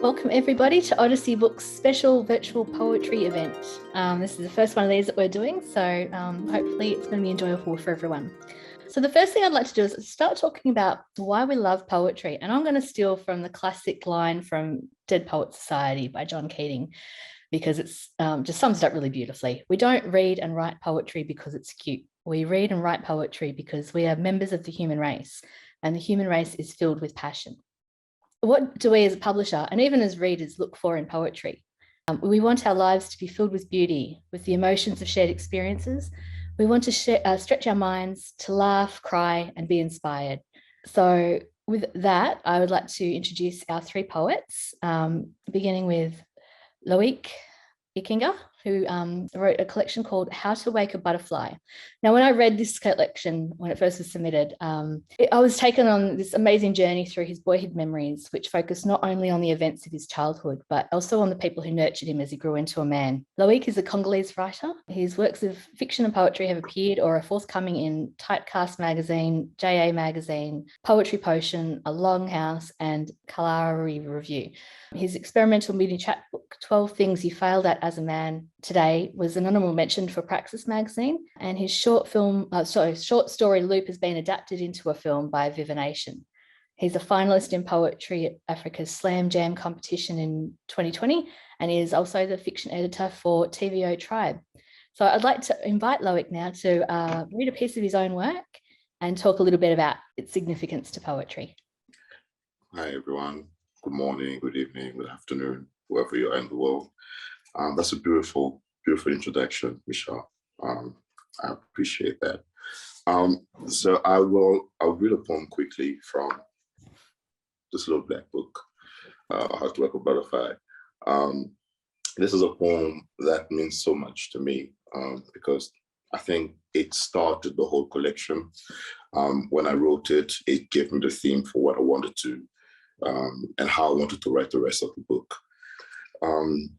Welcome everybody to Odyssey Books special virtual poetry event. This is the first one of these that we're doing, so hopefully it's going to be enjoyable for everyone. So the first thing I'd like to do is start talking about why we love poetry, and I'm going to steal from the classic line from Dead Poets Society by John Keating, because it's just sums it up really beautifully. We don't read and write poetry because it's cute. We read and write poetry because we are members of the human race, and the human race is filled with passion. What do we as a publisher and even as readers look for in poetry? We want our lives to be filled with beauty, with the emotions of shared experiences. We want to stretch our minds, to laugh, cry, and be inspired. So with that, I would like to introduce our three poets, beginning with Loic, Ekinga, who wrote a collection called How to Wake a Butterfly. Now, when I read this collection, when it first was submitted, I was taken on this amazing journey through his boyhood memories, which focused not only on the events of his childhood, but also on the people who nurtured him as he grew into a man. Loic is a Congolese writer. His works of fiction and poetry have appeared or are forthcoming in Typecast magazine, JA magazine, Poetry Potion, A Longhouse, and Kalari Review. His experimental media chapbook, 12 Things You Failed At as a Man Today, was an honourable mention for Praxis magazine, and his short story Loop has been adapted into a film by Vivination. He's a finalist in Poetry Africa's Slam Jam competition in 2020, and he is also the fiction editor for TVO Tribe. So I'd like to invite Loic now to read a piece of his own work and talk a little bit about its significance to poetry. Hi, everyone. Good morning, good evening, good afternoon, wherever you are in the world. That's a beautiful, beautiful introduction, Michelle. I appreciate that. So I'll read a poem quickly from this little black book, How to Wake a Butterfly. This is a poem that means so much to me because I think it started the whole collection. When I wrote it, it gave me the theme for what I wanted to and how I wanted to write the rest of the book.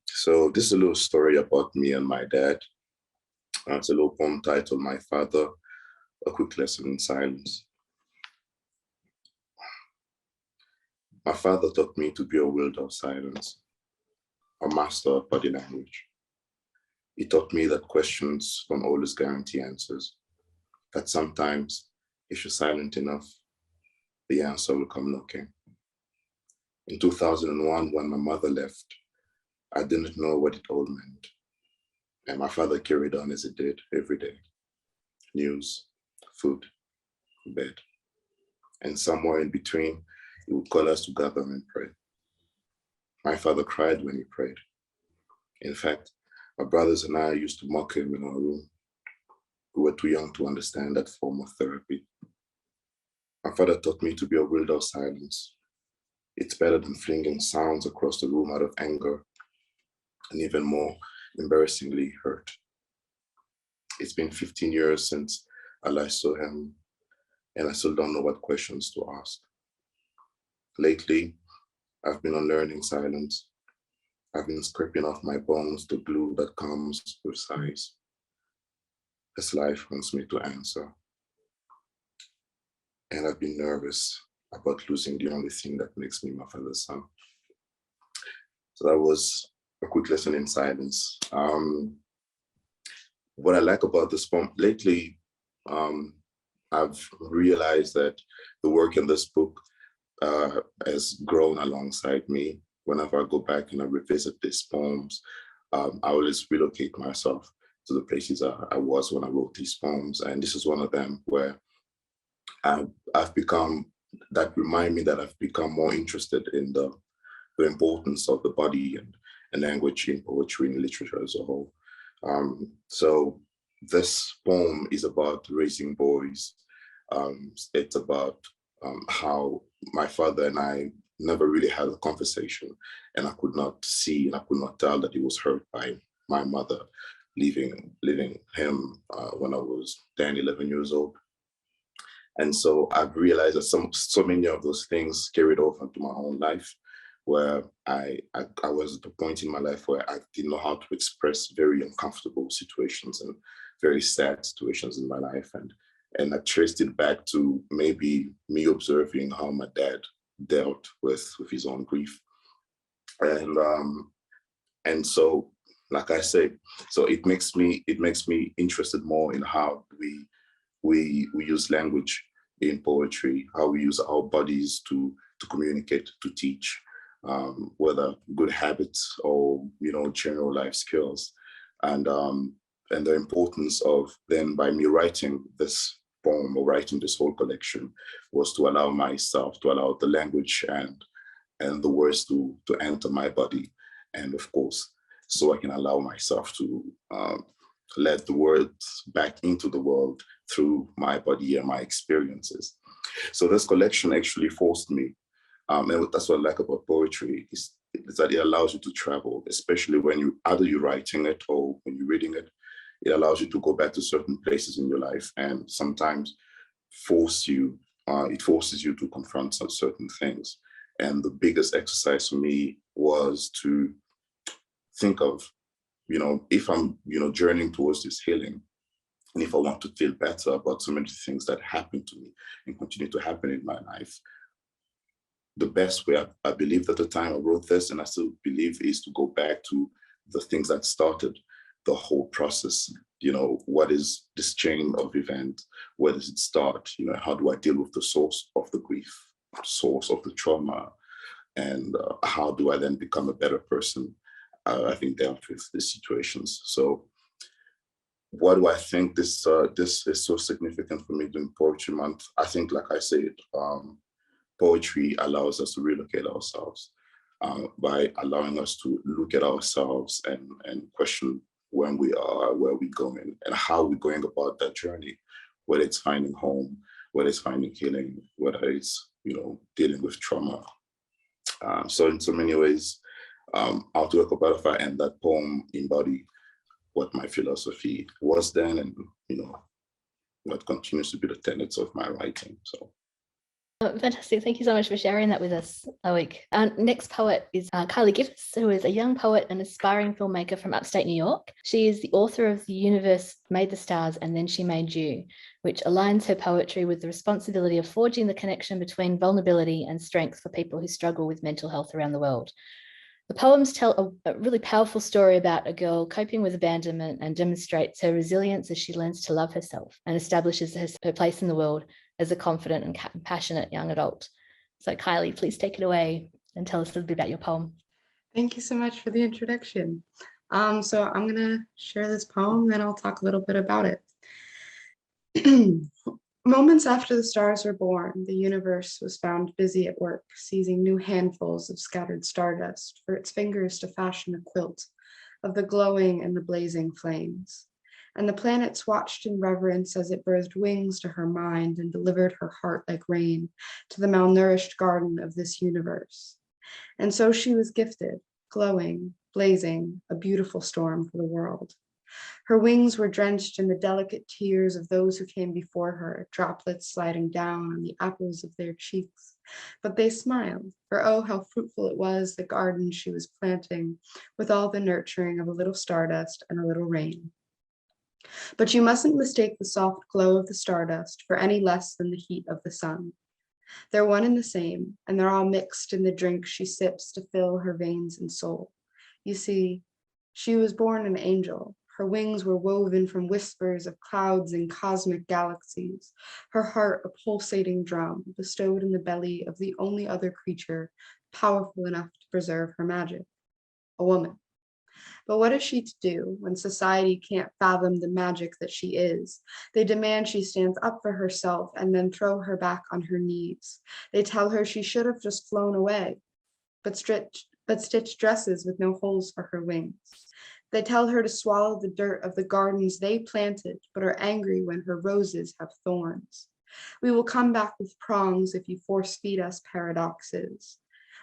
So this is a little story about me and my dad. It's a little poem titled My Father, A Quick Lesson in Silence. My father taught me to be a wielder of silence, a master of body language. He taught me that questions don't always guarantee answers, that sometimes if you're silent enough, the answer will come knocking. In 2001, when my mother left, I didn't know what it all meant. And my father carried on as he did every day. News, food, bed. And somewhere in between, he would call us to gather and pray. My father cried when he prayed. In fact, my brothers and I used to mock him in our room. We were too young to understand that form of therapy. My father taught me to be a wielder of silence. It's better than flinging sounds across the room out of anger and even more embarrassingly hurt. It's been 15 years since I last saw him, and I still don't know what questions to ask. Lately, I've been unlearning silence. I've been scraping off my bones the glue that comes with sighs. As life wants me to answer. And I've been nervous about losing the only thing that makes me my father's son. So that was a quick lesson in silence. What I like about this poem, lately, I've realized that the work in this book has grown alongside me. Whenever I go back and I revisit these poems, I always relocate myself to the places I was when I wrote these poems. And this is one of them where I've become, that remind me that I've become more interested in the importance of the body and language in poetry and literature as a whole. So this poem is about raising boys. It's about how my father and I never really had a conversation, and I could not see and I could not tell that he was hurt by my mother leaving him when I was 10, 11 years old. And so I've realized that so many of those things carried over to my own life, where I was at the point in my life where I didn't know how to express very uncomfortable situations and very sad situations in my life. And I traced it back to maybe me observing how my dad dealt with his own grief. And so, like I say, so it makes me interested more in how we use language in poetry, how we use our bodies to communicate, to teach, whether good habits or general life skills, and the importance of then, by me writing this poem or writing this whole collection, was to allow myself, to allow the language and the words to enter my body, and of course, so I can allow myself to let the words back into the world through my body and my experiences. So this collection actually forced me, and that's what I like about poetry, is that it allows you to travel, especially when you're writing it or when you're reading it. It allows you to go back to certain places in your life, and sometimes it forces you to confront some certain things. And the biggest exercise for me was to think of, if I'm, journeying towards this healing, and if I want to feel better about so many things that happened to me and continue to happen in my life, the best way, I believed at the time I wrote this, and I still believe, is to go back to the things that started the whole process. What is this chain of events? Where does it start? How do I deal with the source of the grief, source of the trauma? And how do I then become a better person, I think, dealt with these situations? So why do I think this is so significant for me during Poetry Month? I think, like I said, poetry allows us to relocate ourselves by allowing us to look at ourselves and question when we are, where we're going, and how we're going about that journey, whether it's finding home, whether it's finding healing, whether it's, dealing with trauma. So in so many ways, I'll talk about if I end that poem embody what my philosophy was then, and what continues to be the tenets of my writing. So. Fantastic. Thank you so much for sharing that with us, Loic. Our next poet is Kylie Gifis, who is a young poet and aspiring filmmaker from upstate New York. She is the author of The Universe Made the Stars and Then She Made You, which aligns her poetry with the responsibility of forging the connection between vulnerability and strength for people who struggle with mental health around the world. The poems tell a really powerful story about a girl coping with abandonment and demonstrates her resilience as she learns to love herself and establishes her place in the world as a confident and compassionate young adult. So Kylie, please take it away and tell us a little bit about your poem. Thank you so much for the introduction. So I'm gonna share this poem, then I'll talk a little bit about it. Moments after the stars were born, the universe was found busy at work, seizing new handfuls of scattered stardust for its fingers to fashion a quilt of the glowing and the blazing flames. And the planets watched in reverence as it birthed wings to her mind and delivered her heart like rain to the malnourished garden of this universe. And so she was gifted, glowing, blazing, a beautiful storm for the world. Her wings were drenched in the delicate tears of those who came before her, droplets sliding down on the apples of their cheeks. But they smiled, for oh, how fruitful it was, the garden she was planting, with all the nurturing of a little stardust and a little rain. But you mustn't mistake the soft glow of the stardust for any less than the heat of the sun. They're one and the same, and they're all mixed in the drink she sips to fill her veins and soul. You see, she was born an angel. Her wings were woven from whispers of clouds and cosmic galaxies. Her heart a pulsating drum, bestowed in the belly of the only other creature powerful enough to preserve her magic, a woman. But what is she to do when society can't fathom the magic that she is? They demand she stands up for herself and then throw her back on her knees. They tell her she should have just flown away, but stitched dresses with no holes for her wings. They tell her to swallow the dirt of the gardens they planted, but are angry when her roses have thorns. We will come back with prongs if you force feed us paradoxes.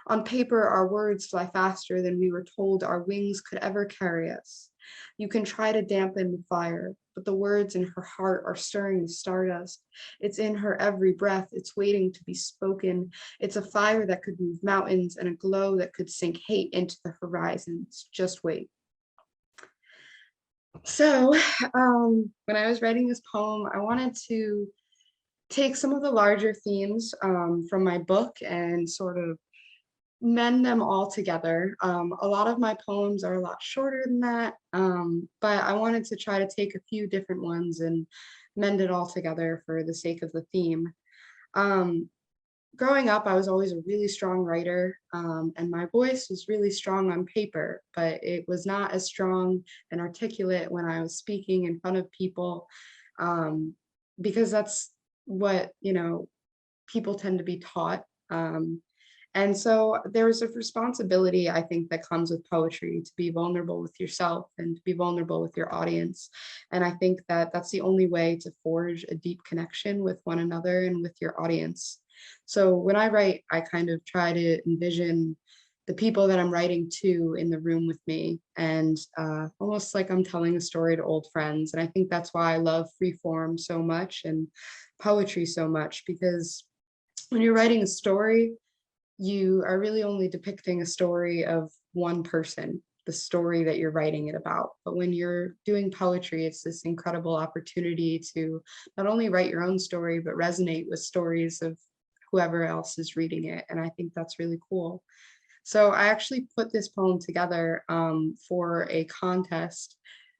On paper, our words fly faster than we were told our wings could ever carry us. You can try to dampen the fire, but the words in her heart are stirring the stardust. It's in her every breath. It's waiting to be spoken. It's a fire that could move mountains and a glow that could sink hate into the horizons. Just wait. So when I was writing this poem, I wanted to take some of the larger themes from my book and sort of mend them all together. A lot of my poems are a lot shorter than that, but I wanted to try to take a few different ones and mend it all together for the sake of the theme. Growing up, I was always a really strong writer, and my voice was really strong on paper, but it was not as strong and articulate when I was speaking in front of people, because that's what, people tend to be taught. And so there's a responsibility, I think, that comes with poetry to be vulnerable with yourself and to be vulnerable with your audience. And I think that that's the only way to forge a deep connection with one another and with your audience. So when I write, I kind of try to envision the people that I'm writing to in the room with me, and almost like I'm telling a story to old friends. And I think that's why I love free form so much and poetry so much, because when you're writing a story, you are really only depicting a story of one person, the story that you're writing it about. But when you're doing poetry, it's this incredible opportunity to not only write your own story, but resonate with stories of whoever else is reading it. And I think that's really cool. So I actually put this poem together for a contest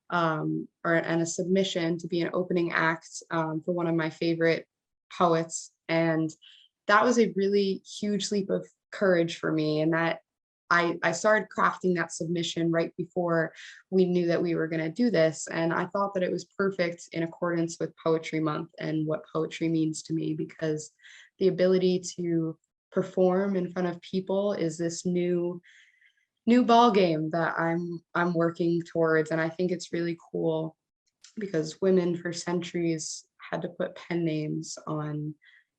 and a submission to be an opening act for one of my favorite poets. And that was a really huge leap of courage for me. And that I started crafting that submission right before we knew that we were going to do this. And I thought that it was perfect in accordance with Poetry Month and what poetry means to me, because the ability to perform in front of people is this new ball game that I'm working towards. And I think it's really cool because women for centuries had to put pen names on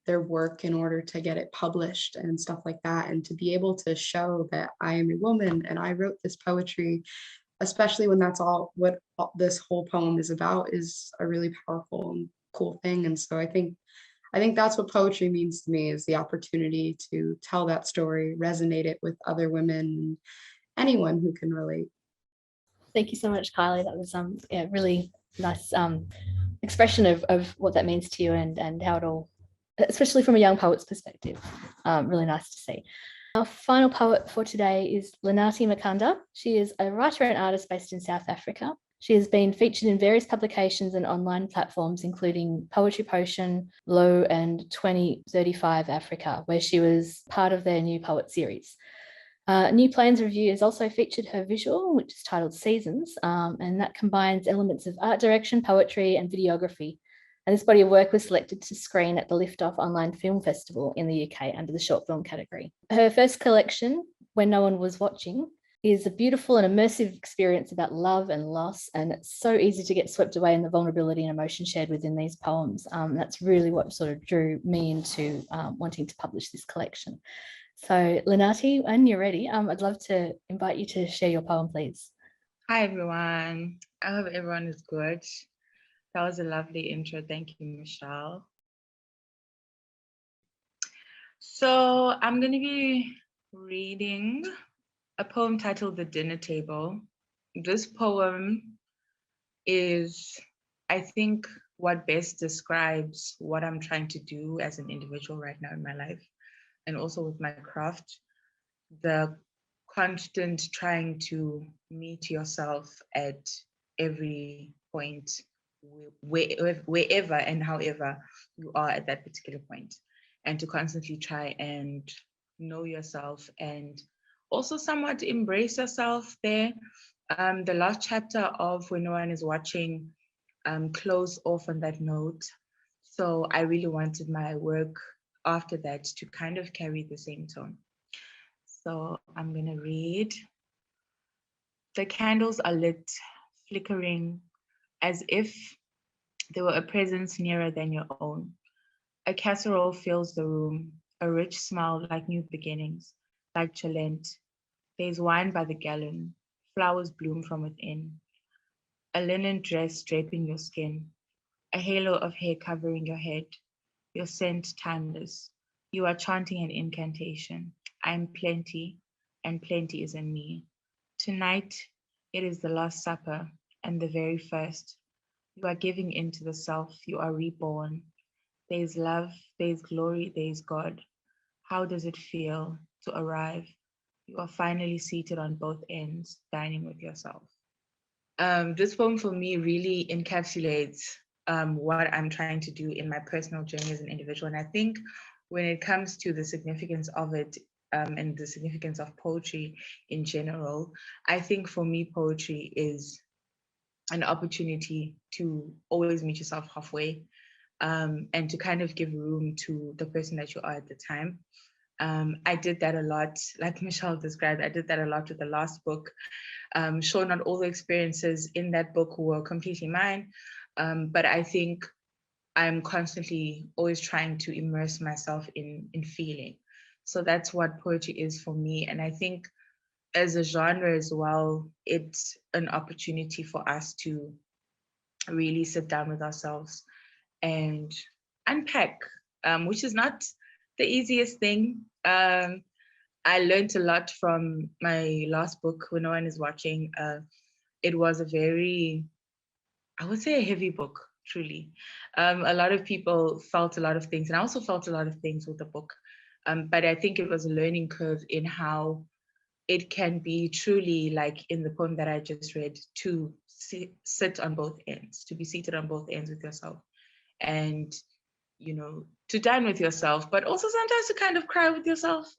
their work in order to get it published and stuff like that. And to be able to show that I am a woman and I wrote this poetry, especially when that's all what this whole poem is about, is a really powerful and cool thing. And so I think that's what poetry means to me, is the opportunity to tell that story, resonate it with other women, anyone who can relate. Thank you so much, Kylie. That was really nice expression of what that means to you and how it all, especially from a young poet's perspective, really nice to see. Our final poet for today is Linanthi Makanda. She is a writer and artist based in South Africa. She has been featured in various publications and online platforms, including Poetry Potion, Low, and 2035 Africa, where she was part of their New Poet series. New Plains Review has also featured her visual, which is titled Seasons, and that combines elements of art direction, poetry, and videography. And this body of work was selected to screen at the Liftoff Online Film Festival in the UK under the short film category. Her first collection, When No One Was Watching, is a beautiful and immersive experience about love and loss, and it's so easy to get swept away in the vulnerability and emotion shared within these poems. That's really what sort of drew me into wanting to publish this collection. So Linanthi, when you're ready, I'd love to invite you to share your poem, please. Hi, everyone. I hope everyone is good. That was a lovely intro. Thank you, Michelle. So I'm going to be reading a poem titled The Dinner Table. This poem is, I think, what best describes what I'm trying to do as an individual right now in my life, and also with my craft. The constant trying to meet yourself at every point, wherever and however you are at that particular point, and to constantly try and know yourself and also somewhat embrace yourself there. The last chapter of When No One Is Watching closed off on that note. So I really wanted my work after that to kind of carry the same tone. So I'm going to read. The candles are lit, flickering, as if there were a presence nearer than your own. A casserole fills the room, a rich smell like new beginnings, like cholent. There's wine by the gallon, flowers bloom from within. A linen dress draping your skin, a halo of hair covering your head, your scent timeless. You are chanting an incantation. I'm plenty, and plenty is in me. Tonight, it is the Last Supper and the very first. You are giving into the self. You are reborn. There is love, there is glory, there is God. How does it feel to arrive, you are finally seated on both ends, dining with yourself. This poem for me really encapsulates what I'm trying to do in my personal journey as an individual. And I think when it comes to the significance of it and the significance of poetry in general, I think for me, poetry is an opportunity to always meet yourself halfway and to kind of give room to the person that you are at the time. I did that a lot, like Michelle described, I did that a lot with the last book. Sure, not all the experiences in that book were completely mine, but I think I'm constantly always trying to immerse myself in feeling. So that's what poetry is for me. And I think as a genre as well, it's an opportunity for us to really sit down with ourselves and unpack, which is not the easiest thing. I learned a lot from my last book, When No One Is Watching. It was a very, I would say, a heavy book, truly. A lot of people felt a lot of things, and I also felt a lot of things with the book. But I think it was a learning curve in how it can be truly, like in the poem that I just read, to sit on both ends, to be seated on both ends with yourself, and to dine with yourself, but also sometimes to kind of cry with yourself.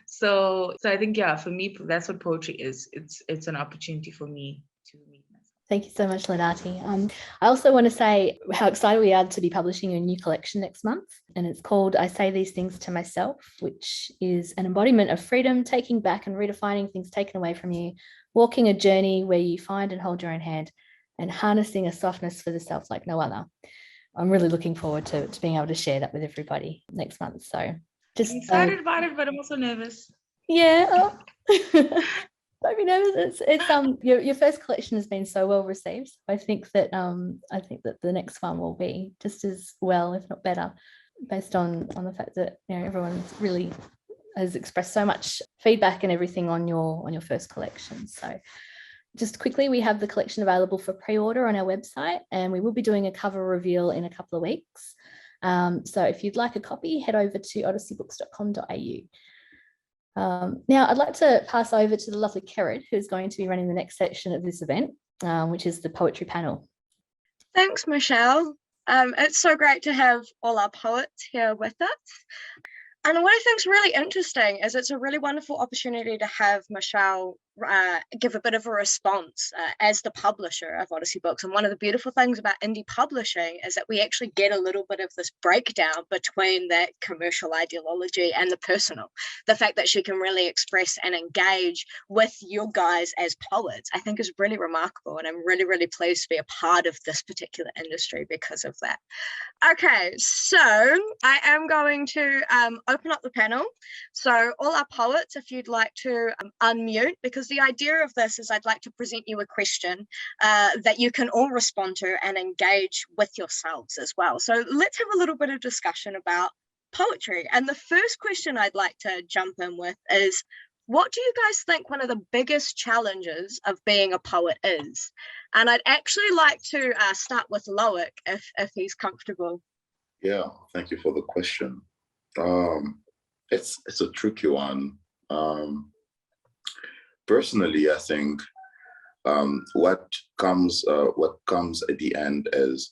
So I think, yeah, for me, that's what poetry is. It's an opportunity for me to meet myself. Thank you so much, Linanthi. I also want to say how excited we are to be publishing a new collection next month, and it's called I Say These Things to Myself, which is an embodiment of freedom, taking back and redefining things taken away from you, walking a journey where you find and hold your own hand, and harnessing a softness for the self like no other. I'm really looking forward to being able to share that with everybody next month. So just I'm excited about it, but I'm also nervous. Yeah. Don't be nervous. It's your first collection has been so well received. I think that the next one will be just as well, if not better, based on the fact that everyone's really has expressed so much feedback and everything on your first collection. So just quickly, we have the collection available for pre-order on our website, and we will be doing a cover reveal in a couple of weeks. So if you'd like a copy, head over to odysseybooks.com.au. Now, I'd like to pass over to the lovely Kerrod, who's going to be running the next section of this event, which is the poetry panel. Thanks, Michelle. It's so great to have all our poets here with us. And what I think is really interesting is it's a really wonderful opportunity to have Michelle give a bit of a response as the publisher of Odyssey Books. And one of the beautiful things about indie publishing is that we actually get a little bit of this breakdown between that commercial ideology and the personal. The fact that she can really express and engage with you guys as poets, I think is really remarkable. And I'm really, really pleased to be a part of this particular industry because of that. Okay, so I am going to open up the panel. So all our poets, if you'd like to unmute, because the idea of this is I'd like to present you a question that you can all respond to and engage with yourselves as well. So let's have a little bit of discussion about poetry. And the first question I'd like to jump in with is, what do you guys think one of the biggest challenges of being a poet is? And I'd actually like to start with Loic, if he's comfortable. Yeah, thank you for the question. It's a tricky one. Personally, I think what comes at the end as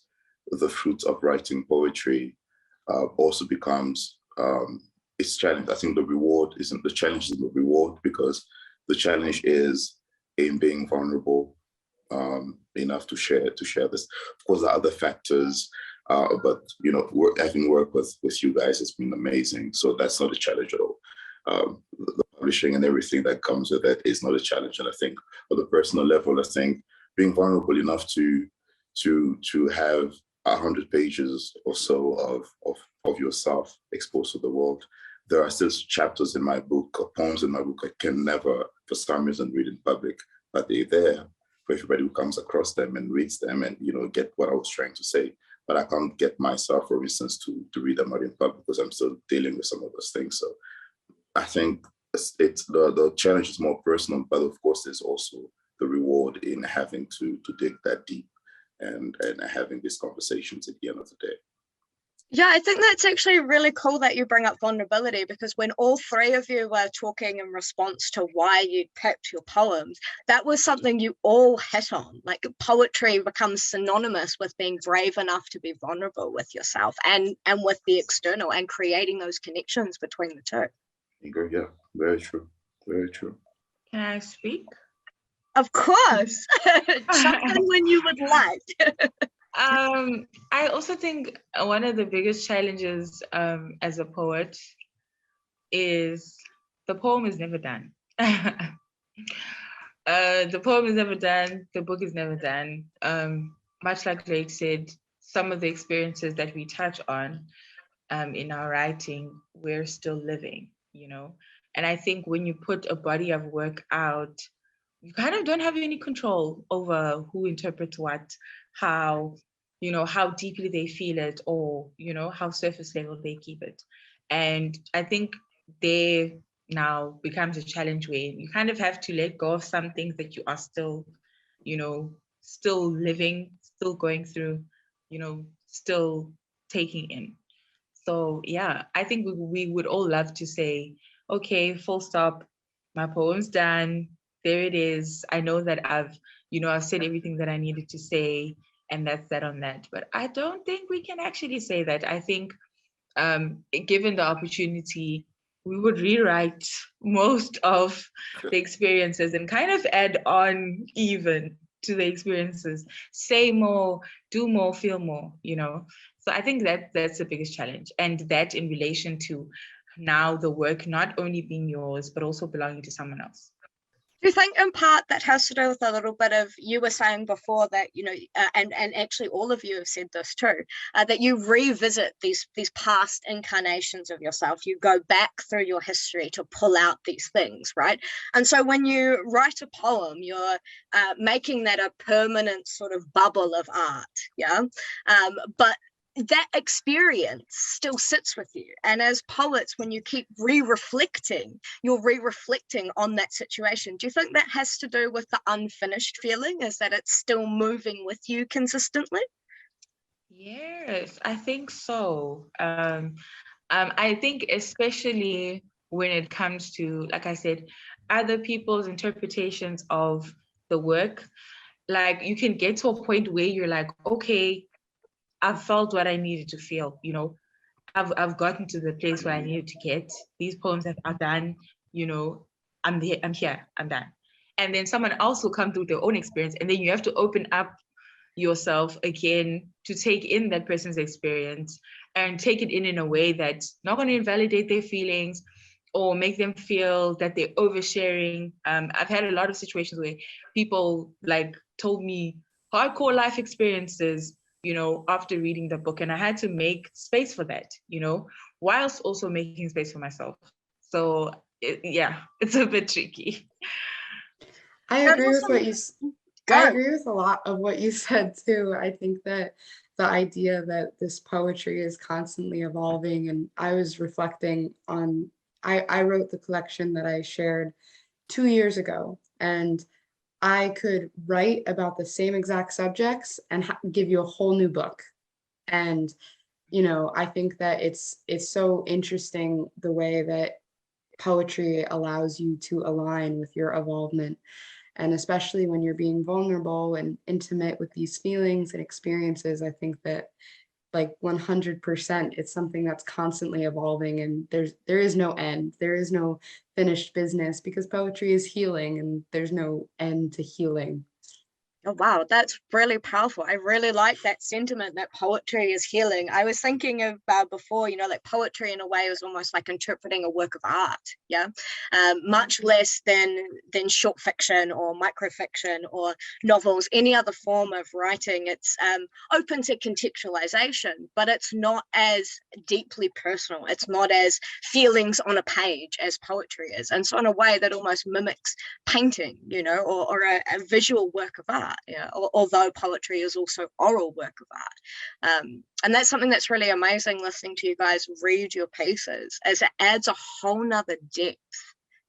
the fruits of writing poetry also becomes its challenge. I think the reward isn't the challenge, is the reward, because the challenge is in being vulnerable enough to share this. Of course, there are other factors, but having worked with you guys has been amazing. So that's not a challenge at all. The publishing and everything that comes with it is not a challenge. And I think on the personal level, I think being vulnerable enough to have 100 pages or so of yourself exposed to the world. There are still chapters in my book, or poems in my book I can never, for some reason, read in public, but they're there for everybody who comes across them and reads them and get what I was trying to say. But I can't get myself, for instance, to read them out in public because I'm still dealing with some of those things. So I think it's the challenge is more personal, but of course there's also the reward in having to dig that deep and having these conversations at the end of the day. Yeah, I think that's actually really cool that you bring up vulnerability, because when all three of you were talking in response to why you picked your poems, that was something you all hit on. Like, poetry becomes synonymous with being brave enough to be vulnerable with yourself and with the external, and creating those connections between the two. Yeah, very true. Very true. Can I speak? Of course. Jump in when you would like. I also think one of the biggest challenges as a poet is the poem is never done. The poem is never done, the book is never done. Much like Loic said, some of the experiences that we touch on in our writing, we're still living, you know? And I think when you put a body of work out, you kind of don't have any control over who interprets what, how, you know, how deeply they feel it, or, you know, how surface level they keep it. And I think there now becomes a challenge where you kind of have to let go of some things that you are still, you know, still living, still going through, you know, still taking in. So yeah, I think we would all love to say, okay, full stop, my poem's done. There it is. I know that I've said everything that I needed to say, and that's that on that. But I don't think we can actually say that. I think given the opportunity, we would rewrite most of the experiences and kind of add on even to the experiences, say more, do more, feel more, you know. So I think that that's the biggest challenge, and that in relation to now the work not only being yours but also belonging to someone else. Do you think in part that has to do with a little bit of, you were saying before that, and actually all of you have said this too, that you revisit these past incarnations of yourself, you go back through your history to pull out these things, right? And so when you write a poem, you're making that a permanent sort of bubble of art, yeah? But that experience still sits with you. And as poets, when you keep re-reflecting, you're re-reflecting on that situation. Do you think that has to do with the unfinished feeling? Is that it's still moving with you consistently? Yes, I think so. I think especially when it comes to, like I said, other people's interpretations of the work, like you can get to a point where you're like, okay, I've felt what I needed to feel, you know. I've gotten to the place where I needed to get. These poems are done, you know, I'm here, I'm done. And then someone else will come through their own experience, and then you have to open up yourself again to take in that person's experience and take it in a way that's not going to invalidate their feelings or make them feel that they're oversharing. I've had a lot of situations where people like told me hardcore life experiences, you know, after reading the book, and I had to make space for that, you know, whilst also making space for myself. So yeah, it's a bit tricky. I agree with what you I agree with a lot of what you said too. I think that the idea that this poetry is constantly evolving, and I was reflecting on, I wrote the collection that I shared 2 years ago, and I could write about the same exact subjects and give you a whole new book. And, I think that it's so interesting the way that poetry allows you to align with your evolvement. And especially when you're being vulnerable and intimate with these feelings and experiences, I think that like 100%, it's something that's constantly evolving, and there is no end. There is no finished business, because poetry is healing and there's no end to healing. Oh, wow, that's really powerful. I really like that sentiment that poetry is healing. I was thinking of before, like poetry in a way is almost like interpreting a work of art, yeah, much less than short fiction or microfiction or novels, any other form of writing. It's open to contextualization, but it's not as deeply personal. It's not as feelings on a page as poetry is. And so in a way that almost mimics painting, or a visual work of art. Yeah, although poetry is also oral work of art. And that's something that's really amazing listening to you guys read your pieces, as it adds a whole nother depth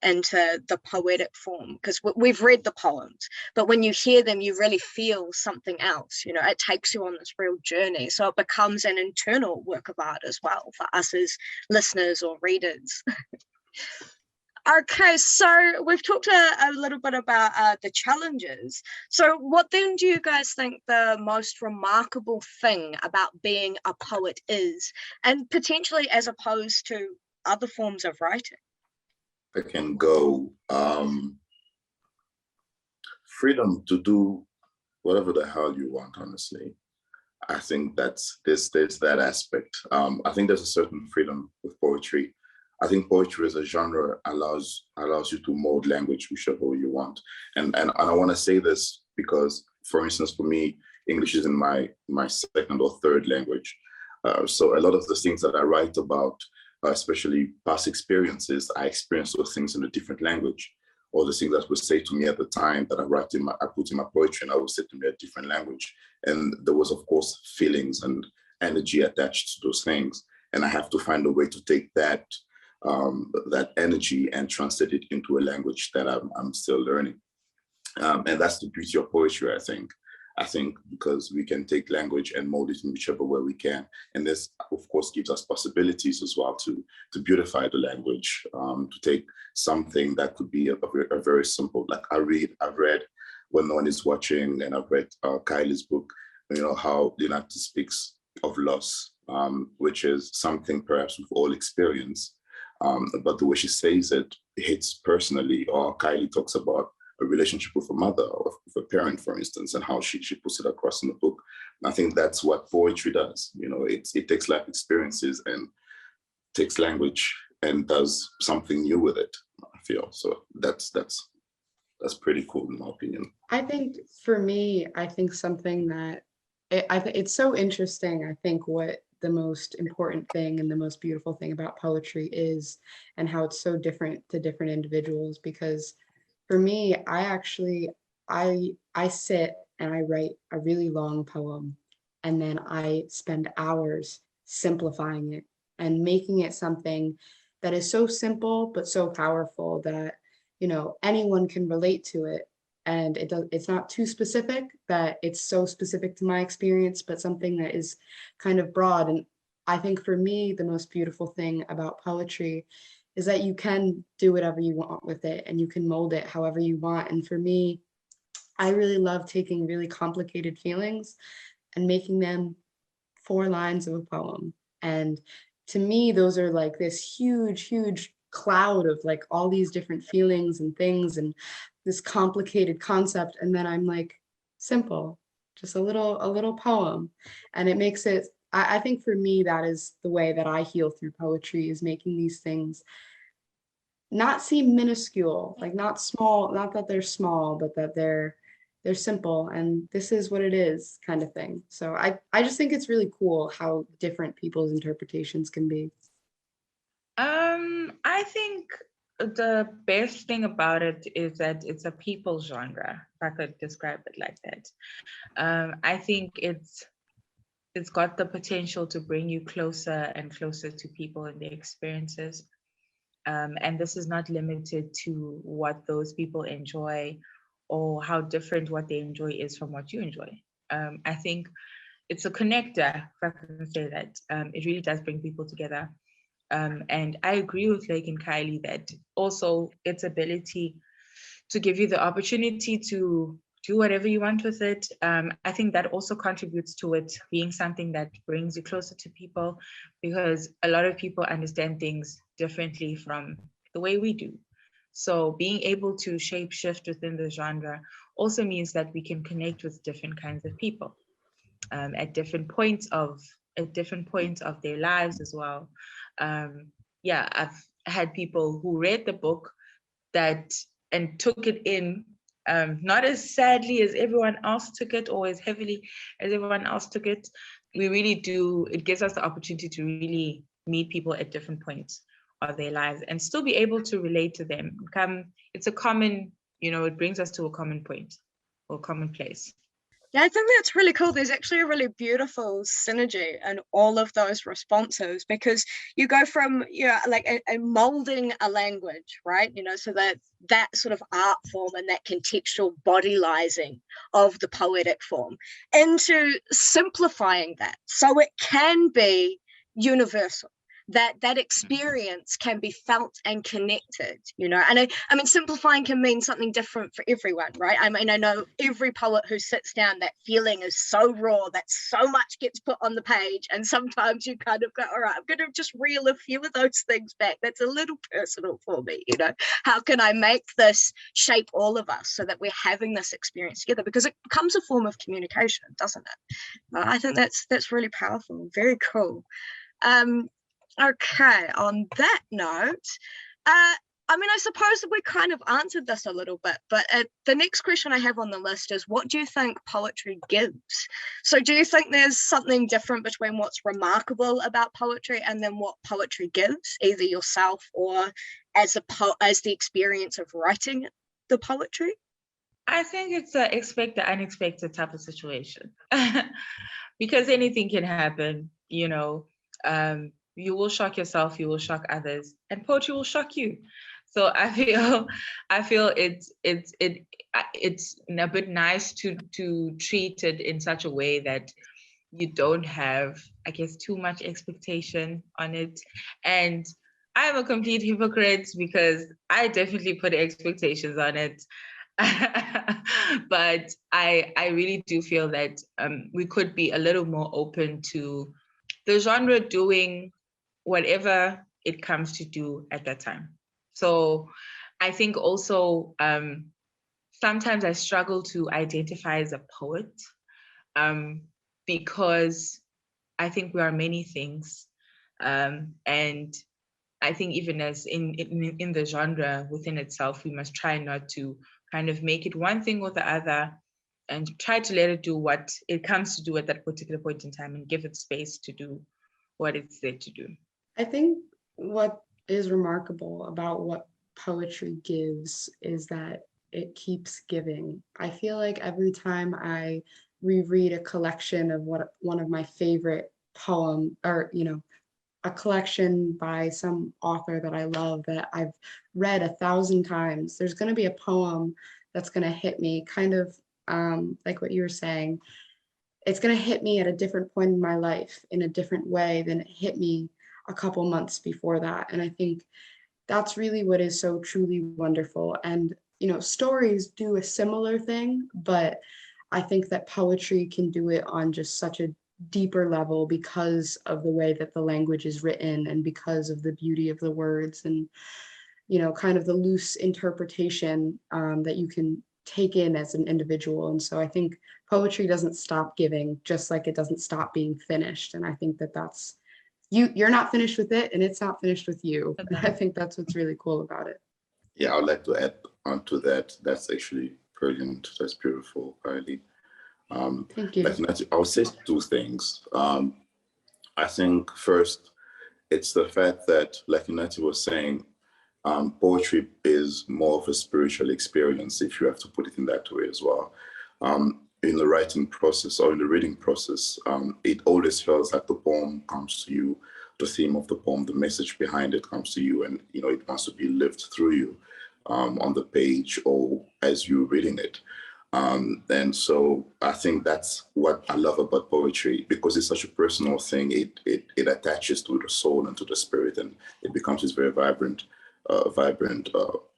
into the poetic form, because we've read the poems, but when you hear them, you really feel something else. You know, it takes you on this real journey. So it becomes an internal work of art as well for us as listeners or readers. Okay, so we've talked a little bit about the challenges. So what then do you guys think the most remarkable thing about being a poet is, and potentially as opposed to other forms of writing? I can go freedom to do whatever the hell you want, honestly. I think there's that aspect. I think there's a certain freedom with poetry. I think poetry as a genre allows you to mold language whichever way you want. And I want to say this because, for instance, for me, English isn't my second or third language. So a lot of the things that I write about, especially past experiences, I experience those things in a different language. Or the things that would say to me at the time that I put in my poetry, and I would say to me a different language. And there was, of course, feelings and energy attached to those things. And I have to find a way to take that energy and translate it into a language that I'm still learning. And that's the beauty of poetry, I think. Because we can take language and mold it in whichever way we can. And this, of course, gives us possibilities as well to beautify the language, to take something that could be a very simple, like I've read when no one is watching, and I've read Kylie's book, you know, how Linanthi speaks of loss, which is something perhaps we've all experienced. But the way she says it hits personally. Or Kylie talks about a relationship with a mother or with a parent, for instance, and how she puts it across in the book. And I think that's what poetry does. You know, it takes life experiences and takes language and does something new with it, I feel. So that's pretty cool in my opinion. I think for me, I think something that it's so interesting. I think what the most important thing and the most beautiful thing about poetry is, and how it's so different to different individuals. Because for me, I sit and I write a really long poem, and then I spend hours simplifying it and making it something that is so simple but so powerful that, you know, anyone can relate to it. And it's not too specific that it's so specific to my experience, but something that is kind of broad. And I think for me, the most beautiful thing about poetry is that you can do whatever you want with it, and you can mold it however you want. And for me, I really love taking really complicated feelings and making them 4 lines of a poem. And to me, those are like this huge cloud of like all these different feelings and things and this complicated concept. And then I'm like, simple, just a little poem. And it makes it, I think for me, that is the way that I heal through poetry, is making these things not seem minuscule, like not small, not that they're small, but that they're simple, and this is what it is, kind of thing. So I just think it's really cool how different people's interpretations can be. I think the best thing about it is that it's a people genre, if I could describe it like that. I think it's got the potential to bring you closer and closer to people and their experiences. And this is not limited to what those people enjoy or how different what they enjoy is from what you enjoy. I think it's a connector, if I can say that. It really does bring people together. And I agree with Loic and Kylie that also its ability to give you the opportunity to do whatever you want with it. I think that also contributes to it being something that brings you closer to people, because a lot of people understand things differently from the way we do. So being able to shape shift within the genre also means that we can connect with different kinds of people at different points of their lives as well. I've had people who read the book and took it in, not as sadly as everyone else took it, or as heavily as everyone else took it. It gives us the opportunity to really meet people at different points of their lives and still be able to relate to them. It's a common, it brings us to a common point or common place. Yeah, I think that's really cool. There's actually a really beautiful synergy in all of those responses because you go from, like a molding a language, right? So that sort of art form and that contextual bodylizing of the poetic form into simplifying that so it can be universal. That experience can be felt and connected, and I mean, simplifying can mean something different for everyone, right? I mean, I know every poet who sits down, that feeling is so raw that so much gets put on the page, and sometimes you kind of go, all right, I'm going to just reel a few of those things back. That's a little personal for me, how can I make this shape all of us so that we're having this experience together, because it becomes a form of communication, doesn't it? I think that's really powerful. Very cool. Okay, on that note, I mean, I suppose that we kind of answered this a little bit, but the next question I have on the list is, what do you think poetry gives? So do you think there's something different between what's remarkable about poetry and then what poetry gives, either yourself or as the experience of writing the poetry? I think it's a expect the unexpected type of situation because anything can happen, you will shock yourself, you will shock others, and poetry will shock you. So I feel it's a bit nice to treat it in such a way that you don't have, I guess, too much expectation on it. And I'm a complete hypocrite because I definitely put expectations on it. But I really do feel that we could be a little more open to the genre doing whatever it comes to do at that time. So I think also sometimes I struggle to identify as a poet because I think we are many things. And I think even as in the genre within itself, we must try not to kind of make it one thing or the other and try to let it do what it comes to do at that particular point in time and give it space to do what it's there to do. I think what is remarkable about what poetry gives is that it keeps giving. I feel like every time I reread a collection of one of my favorite poem, or a collection by some author that I love that I've read 1,000 times, there's going to be a poem that's going to hit me kind of like what you were saying. It's going to hit me at a different point in my life in a different way than it hit me a couple months before that. And I think that's really what is so truly wonderful. And, stories do a similar thing, but I think that poetry can do it on just such a deeper level because of the way that the language is written and because of the beauty of the words and, kind of the loose interpretation that you can take in as an individual. And so I think poetry doesn't stop giving, just like it doesn't stop being finished. And I think that that's, you're not finished with it and it's not finished with you. And I think that's what's really cool about it. Yeah, I'd like to add on to that. That's actually brilliant. That's beautiful, Kylie. Thank you. I would say two things. I think first, it's the fact that, like Linanthi was saying, poetry is more of a spiritual experience, if you have to put it in that way as well. In the writing process or in the reading process, it always feels like the poem comes to you, the theme of the poem, the message behind it comes to you, and it wants to be lived through you on the page or as you're reading it. And so I think that's what I love about poetry, because it's such a personal thing. It attaches to the soul and to the spirit, and it becomes this very vibrant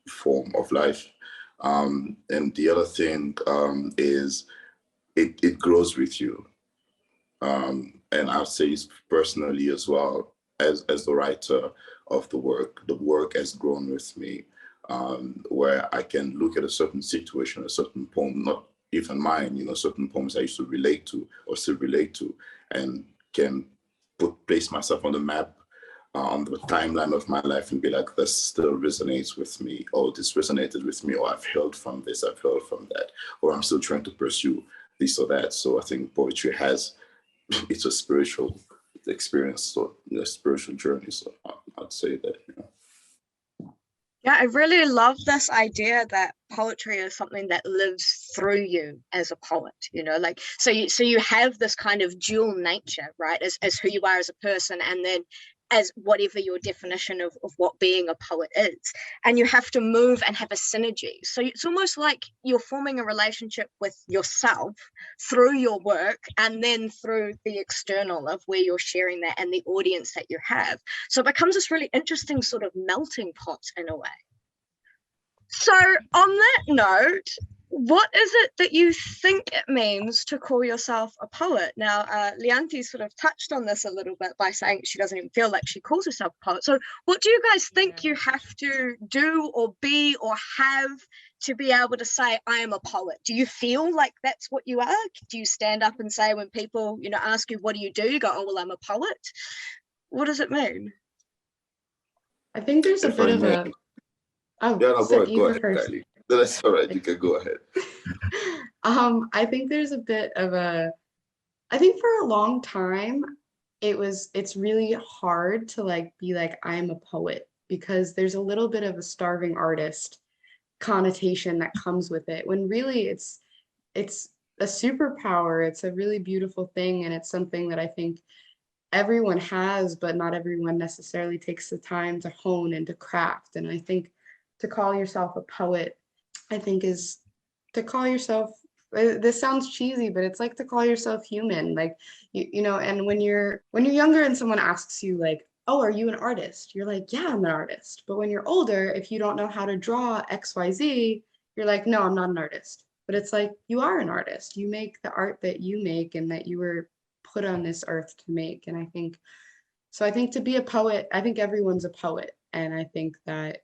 form of life. And the other thing is it grows with you. And I'll say personally as well, as the writer of the work has grown with me, where I can look at a certain situation, a certain poem, not even mine, certain poems I used to relate to or still relate to, and can place myself on the map, on the timeline of my life, and be like, this still resonates with me, or this resonated with me, or I've heard from this, I've heard from that, or I'm still trying to pursue this or that. So I think poetry it's a spiritual experience, so a spiritual journey. So I'd say that. Yeah, I really love this idea that poetry is something that lives through you as a poet, like so you have this kind of dual nature, right? As who you are as a person, and then as whatever your definition of what being a poet is. And you have to move and have a synergy. So it's almost like you're forming a relationship with yourself through your work and then through the external of where you're sharing that and the audience that you have. So it becomes this really interesting sort of melting pot in a way. So on that note, what is it that you think it means to call yourself a poet? Now, Linanthi sort of touched on this a little bit by saying she doesn't even feel like she calls herself a poet. So what do you guys think you have to do or be or have to be able to say, I am a poet? Do you feel like that's what you are? Do you stand up and say when people, ask you, what do? You go, oh, well, I'm a poet. What does it mean? I think there's a bit of a... Oh, yeah, no, so go ahead, Kylie. That's all right. You can go ahead. I think there's a bit of a... I think for a long time, it's really hard to be like, I'm a poet, because there's a little bit of a starving artist connotation that comes with it, when really it's a superpower. It's a really beautiful thing, and it's something that I think everyone has, but not everyone necessarily takes the time to hone and to craft. And I think to call yourself a poet, I think, is to call yourself, this sounds cheesy, but it's like to call yourself human. And when you're younger and someone asks you oh, are you an artist? You're like, yeah, I'm an artist. But when you're older, if you don't know how to draw XYZ, you're like, no, I'm not an artist. But it's like, you are an artist. You make the art that you make and that you were put on this earth to make. And I think to be a poet, I think everyone's a poet. And I think that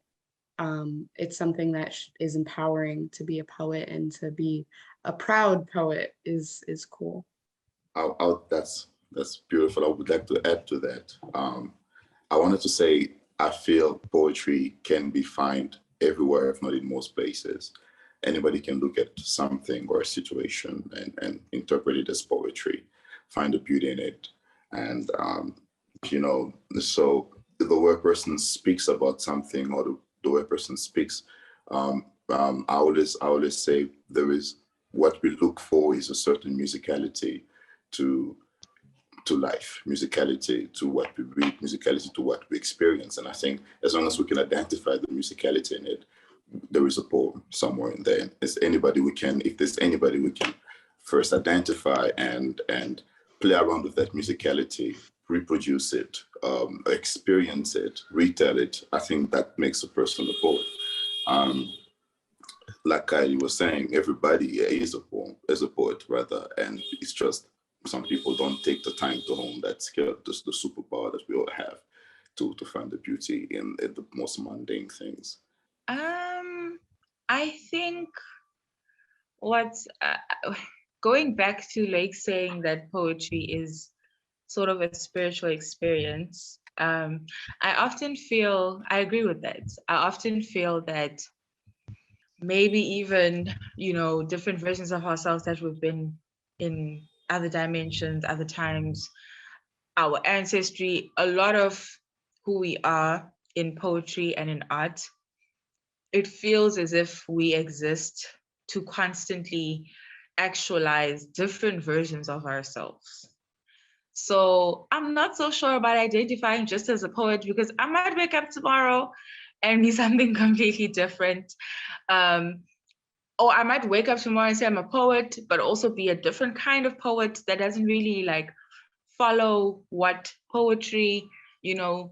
it's something that is empowering to be a poet, and to be a proud poet is cool. That's beautiful. I would like to add to that. I wanted to say, I feel poetry can be found everywhere, if not in most places. Anybody can look at something or a situation and interpret it as poetry, find the beauty in it. And, so the way a person speaks about something, or the way a person speaks, I always say there is, what we look for is a certain musicality to life, musicality to what we read, musicality to what we experience. And I think as long as we can identify the musicality in it, there is a poem somewhere in there. If there's anybody we can first identify and play around with that musicality, reproduce it, experience it, retell it, I think that makes a person a poet. Like Kylie was saying, everybody is a poet rather, and it's just some people don't take the time to hone that skill, just the superpower that we all have to find the beauty in the most mundane things. I think going back to Loic saying that poetry is sort of a spiritual experience, I agree with that. I often feel that maybe even, different versions of ourselves that we've been in other dimensions, other times, our ancestry, a lot of who we are in poetry and in art, it feels as if we exist to constantly actualize different versions of ourselves. So I'm not so sure about identifying just as a poet, because I might wake up tomorrow and be something completely different. Or I might wake up tomorrow and say I'm a poet, but also be a different kind of poet that doesn't really follow what poetry,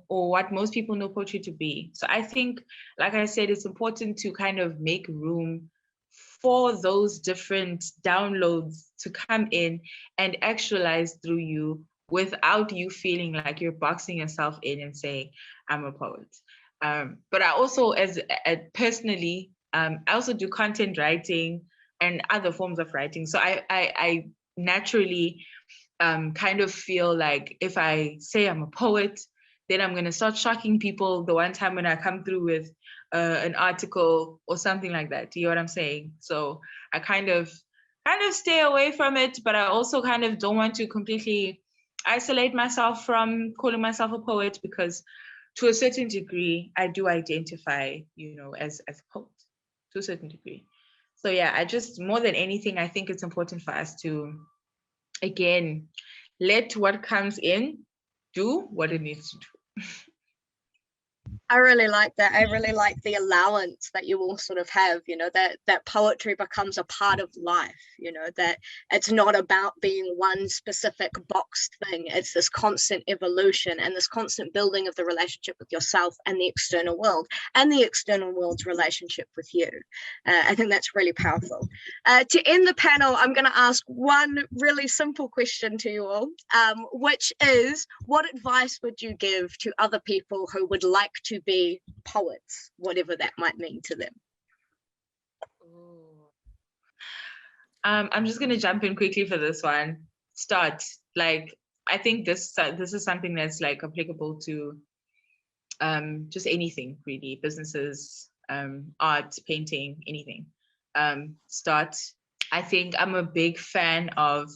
or what most people know poetry to be. So I think, like I said, it's important to kind of make room for those different downloads to come in and actualize through you without you feeling like you're boxing yourself in and saying, I'm a poet. But I also, personally, I also do content writing and other forms of writing. So I naturally kind of feel like if I say I'm a poet, then I'm going to start shocking people the one time when I come through with an article or something like that. Do you know what I'm saying? So I kind of stay away from it, but I also kind of don't want to completely isolate myself from calling myself a poet, because to a certain degree, I do identify, as a poet to a certain degree. So yeah, I just, more than anything, I think it's important for us to, again, let what comes in do what it needs to do. I really like that. I really like the allowance that you all sort of have, that poetry becomes a part of life, that it's not about being one specific boxed thing. It's this constant evolution and this constant building of the relationship with yourself and the external world and the external world's relationship with you. I think that's really powerful. To end the panel, I'm going to ask one really simple question to you all, which is, what advice would you give to other people who would like to be poets, whatever that might mean to them? I'm just going to jump in quickly for this one. Start. I think this is something that's applicable to just anything, really, businesses, art, painting, anything. Start. I think I'm a big fan of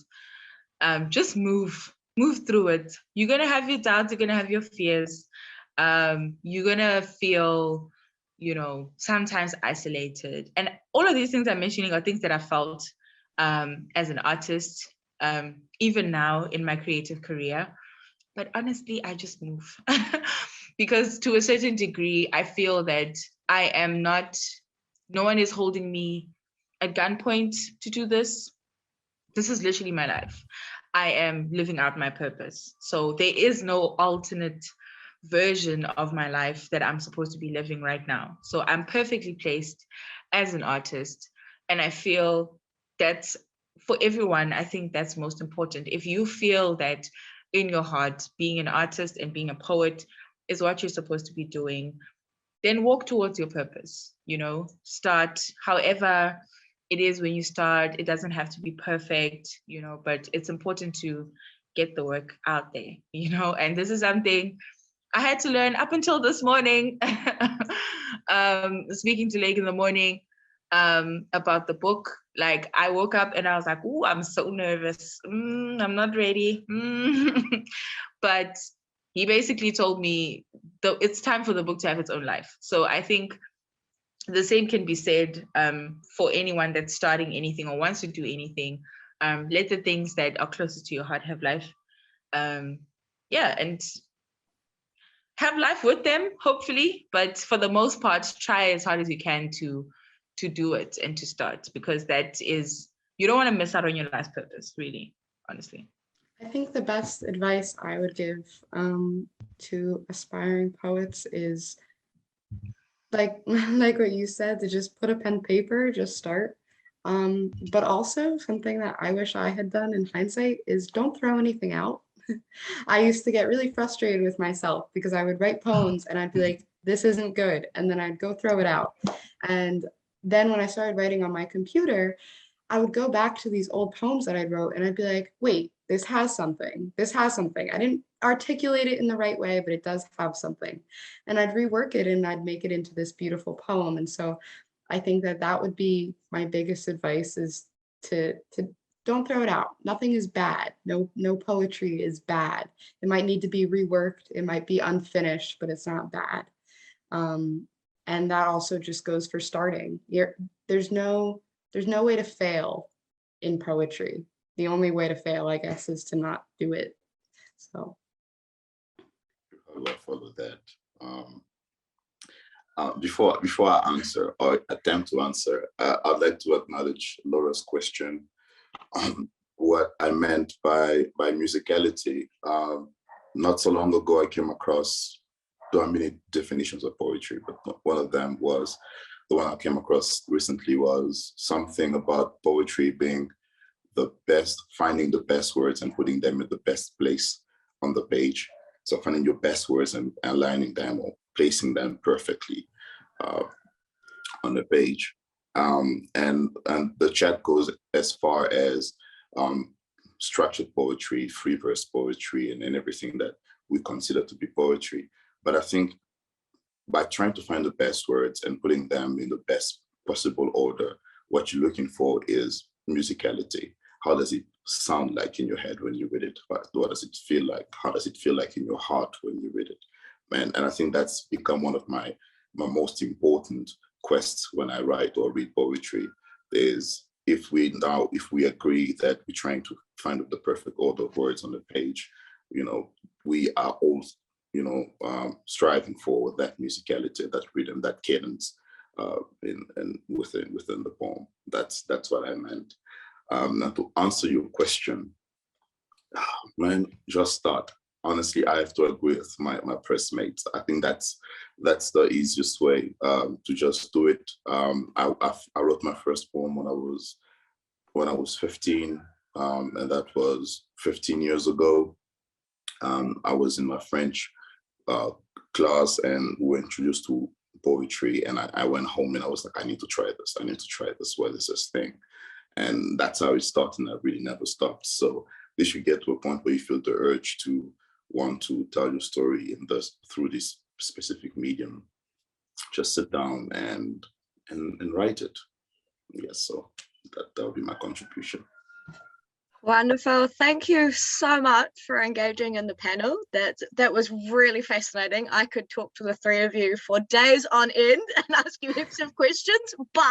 just move through it. You're going to have your doubts, you're going to have your fears. You're going to feel, sometimes isolated. And all of these things I'm mentioning are things that I felt as an artist, even now in my creative career. But honestly, I just move. Because to a certain degree, I feel that no one is holding me at gunpoint to do this. This is literally my life. I am living out my purpose. So there is no alternate version of my life that I'm supposed to be living right now. So I'm perfectly placed as an artist. And I feel that's, for everyone, I think that's most important. If you feel that in your heart, being an artist and being a poet is what you're supposed to be doing, then walk towards your purpose. Start however it is when you start. It doesn't have to be perfect, but it's important to get the work out there, and this is something I had to learn up until this morning. Speaking to Loic in the morning about the book, I woke up and I was like, "Ooh, I'm so nervous. I'm not ready." But he basically told me it's time for the book to have its own life. So I think the same can be said for anyone that's starting anything or wants to do anything. Let the things that are closest to your heart have life. And have life with them, hopefully. But for the most part, try as hard as you can to do it and to start, because you don't want to miss out on your life's purpose, really, honestly. I think the best advice I would give to aspiring poets is like what you said, to just put a pen paper, just start. But also something that I wish I had done in hindsight is don't throw anything out. I used to get really frustrated with myself because I would write poems and I'd be like, this isn't good. And then I'd go throw it out. And then when I started writing on my computer, I would go back to these old poems that I wrote and I'd be like, wait, this has something. This has something. I didn't articulate it in the right way, but it does have something. And I'd rework it and I'd make it into this beautiful poem. And so I think that would be my biggest advice, is to don't throw it out. Nothing is bad. No poetry is bad. It might need to be reworked. It might be unfinished, but it's not bad. And that also just goes for starting. There's no way to fail in poetry. The only way to fail, I guess, is to not do it. So I will follow that. Before I answer or attempt to answer, I'd like to acknowledge Laura's question. What I meant by musicality. Not so long ago, I came across, there are many definitions of poetry, but one of them was, the one I came across recently was something about poetry being finding the best words and putting them in the best place on the page. So finding your best words and aligning them or placing them perfectly on the page. And the chat goes as far as structured poetry, free verse poetry, and everything that we consider to be poetry. But I think by trying to find the best words and putting them in the best possible order, what you're looking for is musicality. How does it sound like in your head when you read it? What does it feel like? How does it feel like in your heart when you read it? And I think that's become one of my most important quests when I write or read poetry, is if we agree that we're trying to find the perfect order of words on the page, we are all, striving for that musicality, that rhythm, that cadence within the poem. That's what I meant. Now, to answer your question, man, just start. Honestly, I have to agree with my press mates. I think that's the easiest way to just do it. I wrote my first poem when I was 15, and that was 15 years ago. I was in my French class, and we were introduced to poetry, and I went home and I was like, I need to try this. What is this thing? And that's how it started, and I really never stopped. So this should get to a point where you feel the urge to want to tell your story through this specific medium. Just sit down and write it. Yes, so that would be my contribution. Wonderful. Thank you so much for engaging in the panel. That was really fascinating. I could talk to the three of you for days on end and ask you heaps of questions, but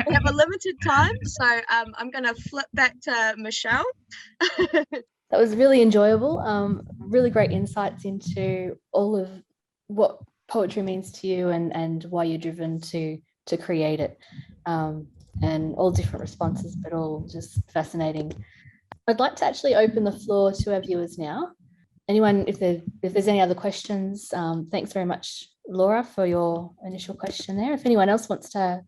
we have a limited time. So I'm going to flip back to Michelle. That was really enjoyable. Really great insights into all of what poetry means to you and why you're driven to create it. And all different responses, but all just fascinating. I'd like to actually open the floor to our viewers now. Anyone, if there's any other questions, thanks very much, Laura, for your initial question there. If anyone else wants to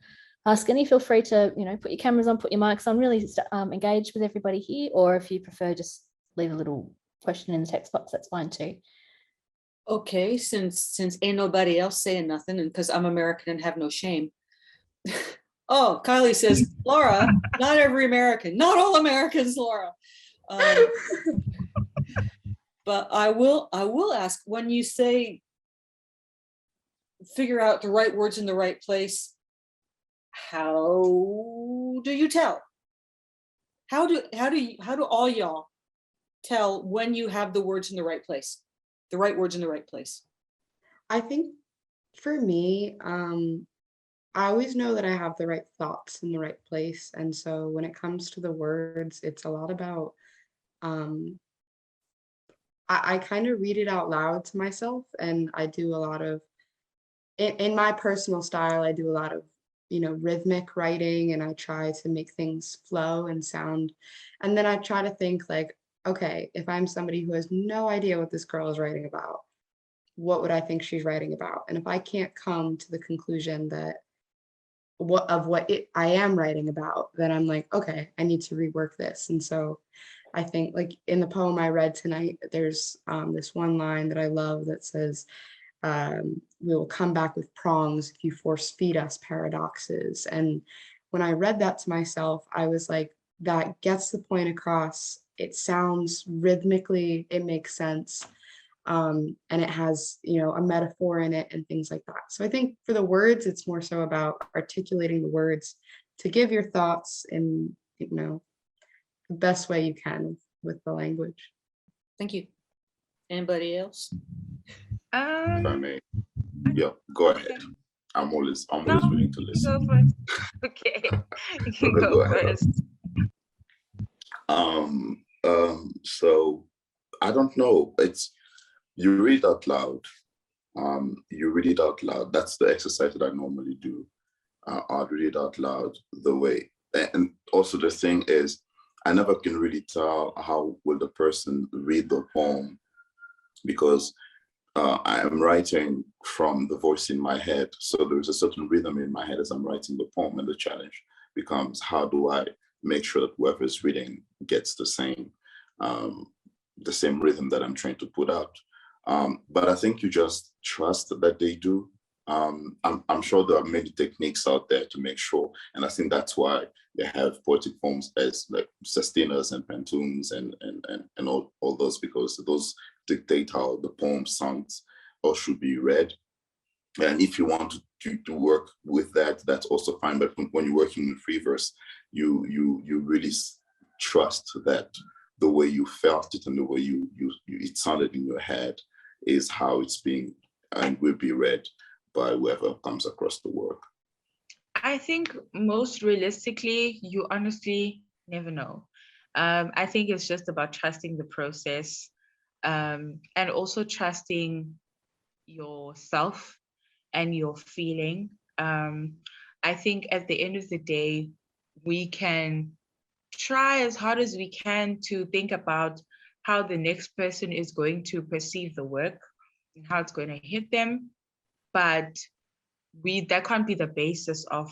ask any, feel free to put your cameras on, put your mics on, really engage with everybody here, or if you prefer, just leave a little question in the text box, that's fine too. Okay, since ain't nobody else saying nothing, and because I'm American and have no shame. Oh, Kylie says, Laura, not every American, not all Americans, Laura. But I will ask, when you say figure out the right words in the right place, how do you tell? How do all y'all tell when you have the words in the right place, the right words in the right place? I think for me, I always know that I have the right thoughts in the right place. And so when it comes to the words, it's a lot about, I kind of read it out loud to myself, and I do a lot of, in my personal style, I do a lot of, rhythmic writing, and I try to make things flow and sound. And then I try to think like, okay, if I'm somebody who has no idea what this girl is writing about, what would I think she's writing about? And if I can't come to the conclusion that I am writing about, then I'm like, okay, I need to rework this. And so I think, like in the poem I read tonight, there's this one line that I love that says, we will come back with prongs if you force feed us paradoxes. And when I read that to myself, I was like, that gets the point across. It sounds rhythmically, it makes sense. And it has, a metaphor in it and things like that. So I think for the words, it's more so about articulating the words to give your thoughts in, the best way you can with the language. Thank you. Anybody else? If I may, yeah, go ahead. I'm always willing to listen. Go first. Okay, you can go first. So I don't know. You read out loud. That's the exercise that I normally do. I'd read it out loud the way. And also the thing is, I never can really tell how will the person read the poem, because I am writing from the voice in my head. So there's a certain rhythm in my head as I'm writing the poem, and the challenge becomes, how do I make sure that whoever is reading gets the same rhythm that I'm trying to put out. But I think you just trust that they do. I'm sure there are many techniques out there to make sure, and I think that's why they have poetic forms as like sestinas and pantoums and all those, because those dictate how the poem sounds or should be read. And if you want to work with that, that's also fine. But when you're working with free verse, you really trust that the way you felt it and the way it sounded in your head is how it's being and will be read by whoever comes across the work? I think most realistically, you honestly never know. I think it's just about trusting the process, and also trusting yourself and your feeling. I think at the end of the day, we can try as hard as we can to think about how the next person is going to perceive the work and how it's going to hit them. But that can't be the basis of,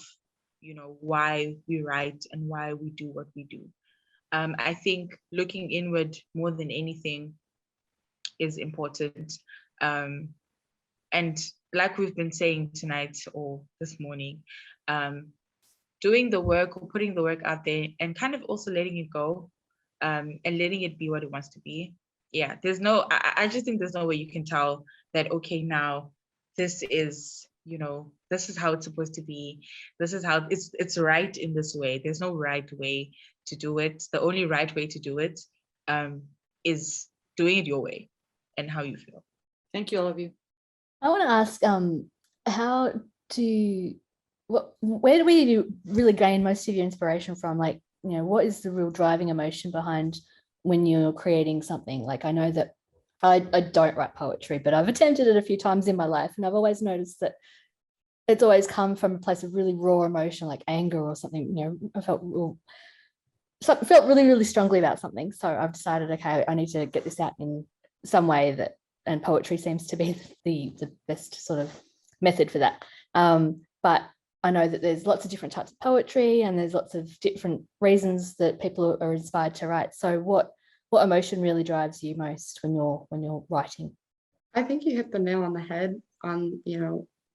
why we write and why we do what we do. I think looking inward more than anything is important. And like we've been saying tonight or this morning, doing the work or putting the work out there and kind of also letting it go, and letting it be what it wants to be. Yeah, I just think there's no way you can tell that, okay, now this is, this is how it's supposed to be. This is how it's right in this way. There's no right way to do it. The only right way to do it is doing it your way and how you feel. Thank you, all of you. I want to ask, where do we really gain most of your inspiration from? Like, what is the real driving emotion behind when you're creating something? Like, I know that I don't write poetry, but I've attempted it a few times in my life, and I've always noticed that it's always come from a place of really raw emotion, like anger or something. I felt really, really strongly about something. So I've decided, okay, I need to get this out in some way and poetry seems to be the best sort of method for that. But I know that there's lots of different types of poetry and there's lots of different reasons that people are inspired to write. So what emotion really drives you most when you're writing? I think you hit the nail on the head on,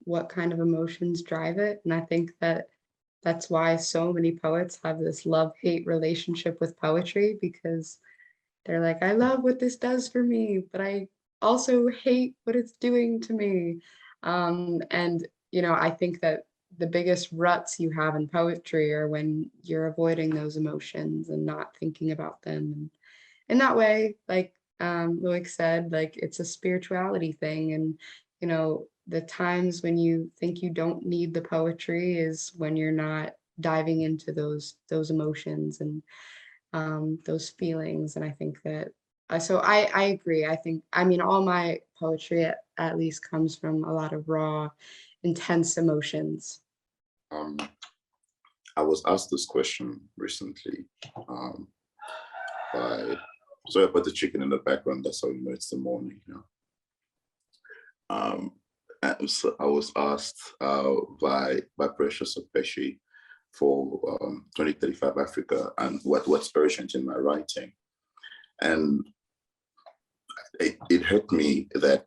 what kind of emotions drive it. And I think that's why so many poets have this love-hate relationship with poetry, because they're like, I love what this does for me, but I also hate what it's doing to me. And, I think that the biggest ruts you have in poetry are when you're avoiding those emotions and not thinking about them. And in that way, like Loic said, like it's a spirituality thing. And, the times when you think you don't need the poetry is when you're not diving into those emotions and those feelings. And I think that, so I agree. All my poetry at least comes from a lot of raw, intense emotions. I was asked this question recently sorry, I put the chicken in the background. That's how you know it's the morning. So I was asked by Precious Opeshi for 2035 Africa and what's urgent in my writing. And it hurt me that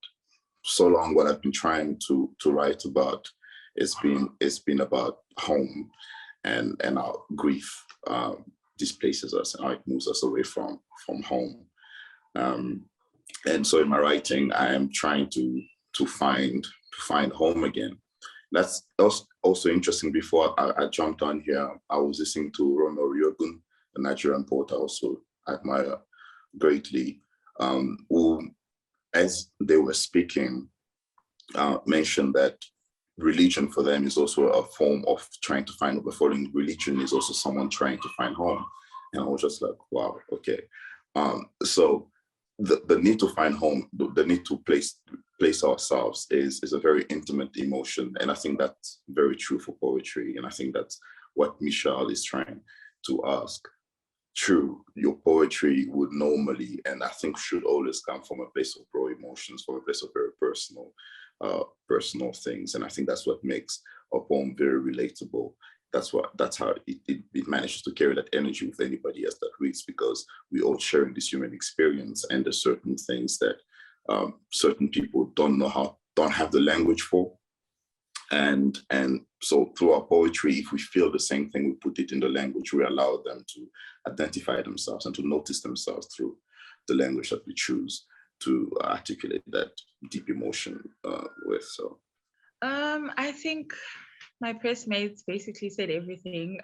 so long what I've been trying to write about it's been about home and our grief displaces us and how it moves us away from home. And so in my writing, I am trying to find home again. That's also interesting. Before I jumped on here, I was listening to Rono Riogun, the Nigerian poet I also admire greatly, who, as they were speaking, mentioned that religion for them is also a form of trying to find, following religion is also someone trying to find home. And I was just like, wow, okay. So the need to find home, the need to place ourselves is a very intimate emotion. And I think that's very true for poetry. And I think that's what Michelle is trying to ask. True, your poetry would normally, and I think should always come from a place of raw emotions, from a place of very personal things. And I think that's what makes a poem very relatable. That's how it manages to carry that energy with anybody else that reads, because we all sharing this human experience, and there's certain things that certain people don't have the language for. And so through our poetry, if we feel the same thing, we put it in the language, we allow them to identify themselves and to notice themselves through the language that we choose to articulate that deep emotion with. So I think my pressmates basically said everything,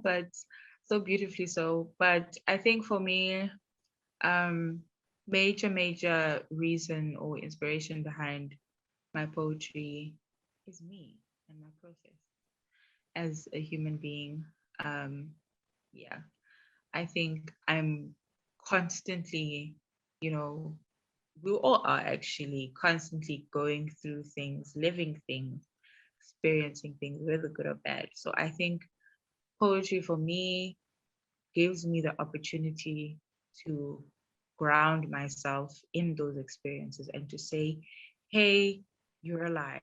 but so beautifully so. But I think for me, major reason or inspiration behind my poetry is me and my process as a human being. Yeah, I think I'm constantly, we all are actually constantly going through things, living things, experiencing things, whether good or bad. So I think poetry for me gives me the opportunity to ground myself in those experiences and to say, hey, you're alive.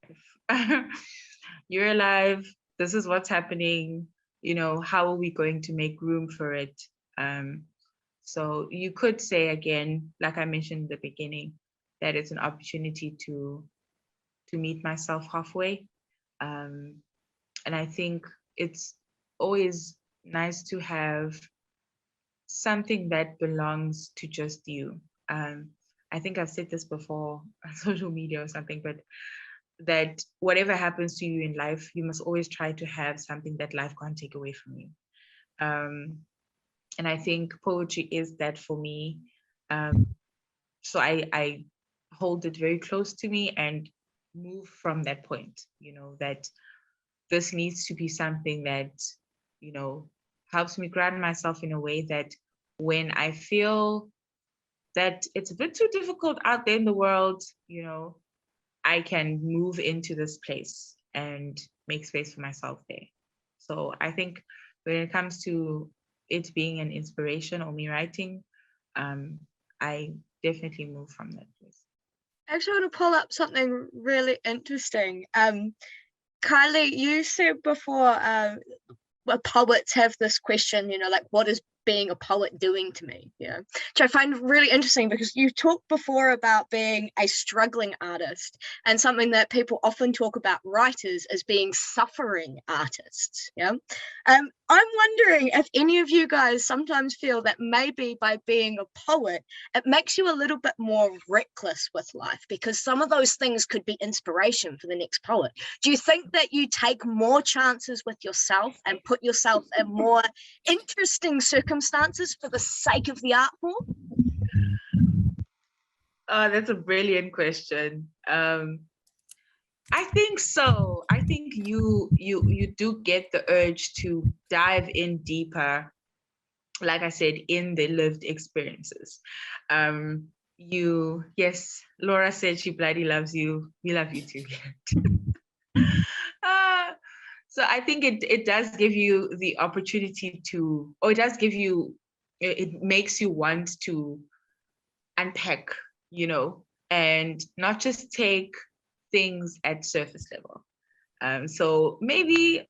You're alive. This is what's happening. How are we going to make room for it? So you could say again, like I mentioned in the beginning, that it's an opportunity to meet myself halfway. And I think it's always nice to have something that belongs to just you. I think I've said this before on social media or something, but that whatever happens to you in life, you must always try to have something that life can't take away from you. And I think poetry is that for me. So I hold it very close to me and move from that point, that this needs to be something that, helps me ground myself in a way that when I feel that it's a bit too difficult out there in the world, I can move into this place and make space for myself there. So I think when it comes to it being an inspiration or me writing, I definitely move from that place. I actually want to pull up something really interesting. Kylie, you said before, poets have this question, like, what is being a poet doing to me? Which I find really interesting, because you talked before about being a struggling artist, and something that people often talk about writers as being suffering artists. I'm wondering if any of you guys sometimes feel that maybe by being a poet, it makes you a little bit more reckless with life, because some of those things could be inspiration for the next poet. Do you think that you take more chances with yourself and put yourself in more interesting circumstances for the sake of the art form? That's a brilliant question. I think so. I think you do get the urge to dive in deeper, like I said, in the lived experiences. Yes, Laura said she bloody loves you. We love you too. So I think it does give you the opportunity to, or it makes you want to unpack, and not just take things at surface level. So maybe,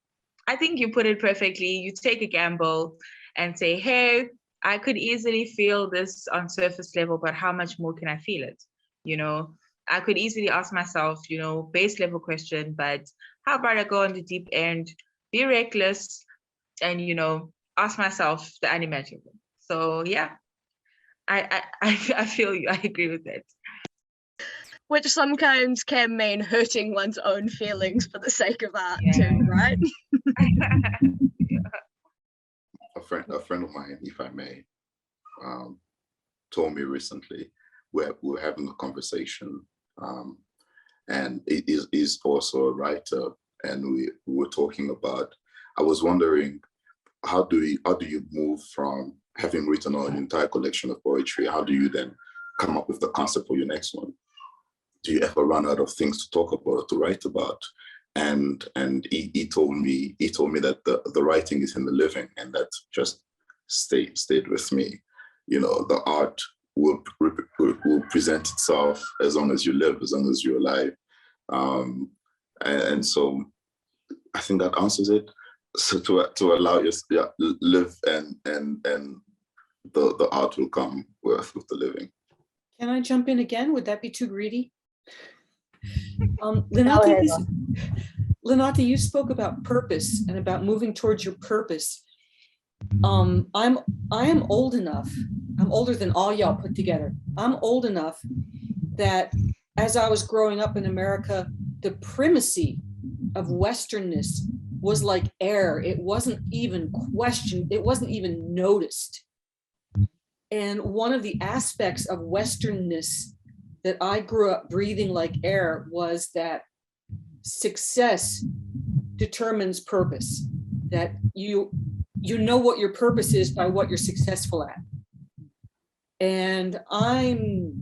I think you put it perfectly. You take a gamble and say, hey, I could easily feel this on surface level, but how much more can I feel it? I could easily ask myself, base level question, but how about I go on the deep end, be reckless, and, ask myself the unimaginable. So yeah, I feel you. I agree with that. Which sometimes can mean hurting one's own feelings for the sake of art too, right? Yeah. A friend of mine, if I may, told me recently, we were having a conversation, and it is also a writer, and we were talking about, I was wondering, how do you move from having written an entire collection of poetry, how do you then come up with the concept for your next one? Do you ever run out of things to talk about, to write about? And he told me that the writing is in the living, and that just stayed with me. The art will present itself as long as you live, as long as you're alive. And so I think that answers it. So to allow you to live, and the art will come with the living. Can I jump in again? Would that be too greedy? Linanthi, you spoke about purpose and about moving towards your purpose. I am old enough. I'm older than all y'all put together. I'm old enough that as I was growing up in America, the primacy of Westernness was like air. It wasn't even questioned. It wasn't even noticed. And one of the aspects of Westernness that I grew up breathing like air was that success determines purpose, that you know what your purpose is by what you're successful at. And I'm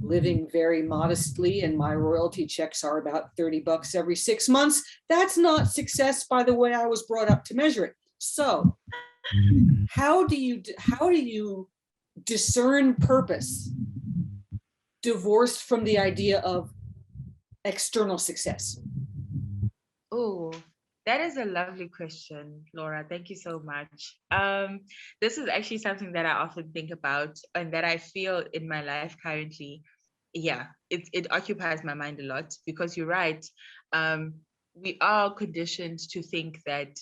living very modestly, and my royalty checks are about $30 every 6 months. That's not success by the way I was brought up to measure it. So how do you discern purpose divorced from the idea of external success? Oh, that is a lovely question, Laura. Thank you so much. This is actually something that I often think about and that I feel in my life currently. Yeah, it occupies my mind a lot, because you're right. We are conditioned to think that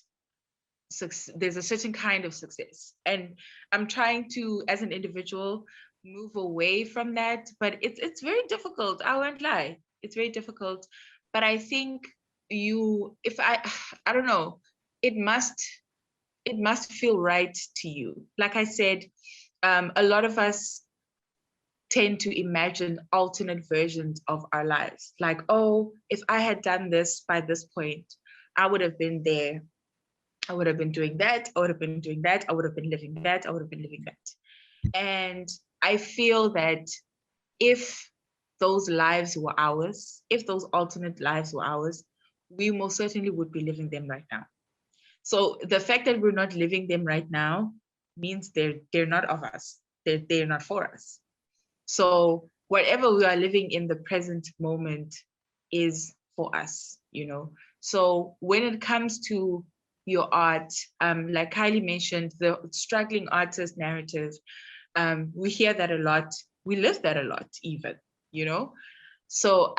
there's a certain kind of success. And I'm trying to, as an individual, move away from that. But it's very difficult. I won't lie. It's very difficult. But I think I don't know, it must feel right to you. Like I said, a lot of us tend to imagine alternate versions of our lives. Like, oh, if I had done this by this point, I would have been there. I would have been doing that. I would have been doing that. I would have been living that. I would have been living that. And I feel that if those lives were ours, if those alternate lives were ours, we most certainly would be living them right now. So the fact that we're not living them right now means they're not of us. They're not for us. So whatever we are living in the present moment is for us, So when it comes to your art, like Kylie mentioned, the struggling artist narrative, we hear that a lot. We live that a lot, even, So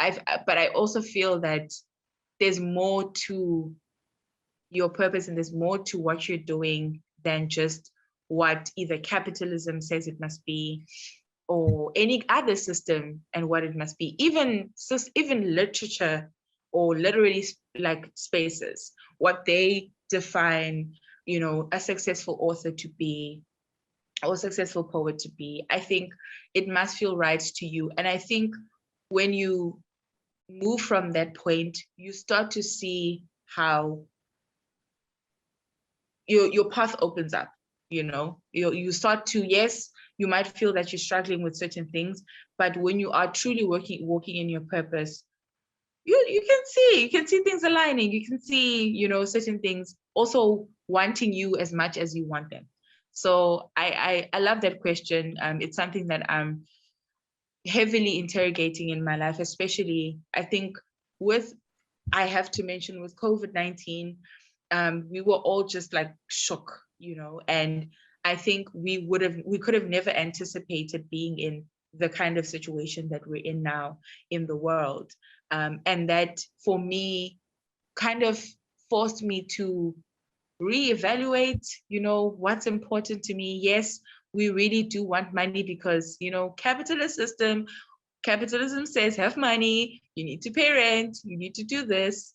but I also feel that there's more to your purpose and there's more to what you're doing than just what either capitalism says it must be or any other system and what it must be. Even literature or literary like spaces, what they define, a successful author to be or successful poet to be. I think it must feel right to you. And I think when you move from that point, you start to see how your path opens up, you start to, yes, you might feel that you're struggling with certain things, but when you are truly walking in your purpose, you can see things aligning. You can see, certain things also wanting you as much as you want them. So I love that question. It's something that I'm heavily interrogating in my life, especially I think I have to mention with COVID-19, we were all just like shook, and I think we could have never anticipated being in the kind of situation that we're in now in the world. And that for me kind of forced me to reevaluate, what's important to me. Yes, we really do want money because, capitalism says have money, you need to pay rent, you need to do this,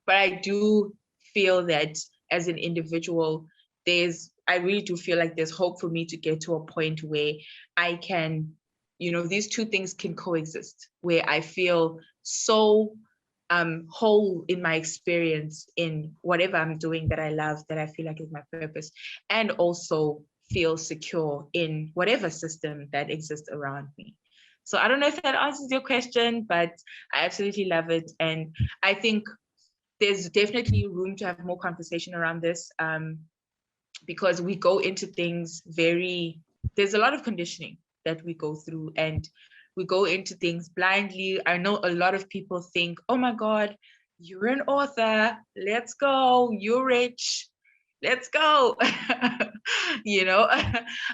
but I do feel that as an individual, I really do feel like there's hope for me to get to a point where I can, these two things can coexist, where I feel so whole in my experience in whatever I'm doing that I love, that I feel like is my purpose, and also feel secure in whatever system that exists around me. So I don't know if that answers your question, but I absolutely love it. And I think there's definitely room to have more conversation around this, because we go into things there's a lot of conditioning that we go through, and we go into things blindly. I know a lot of people think, oh my God, you're an author, let's go, you're rich, let's go.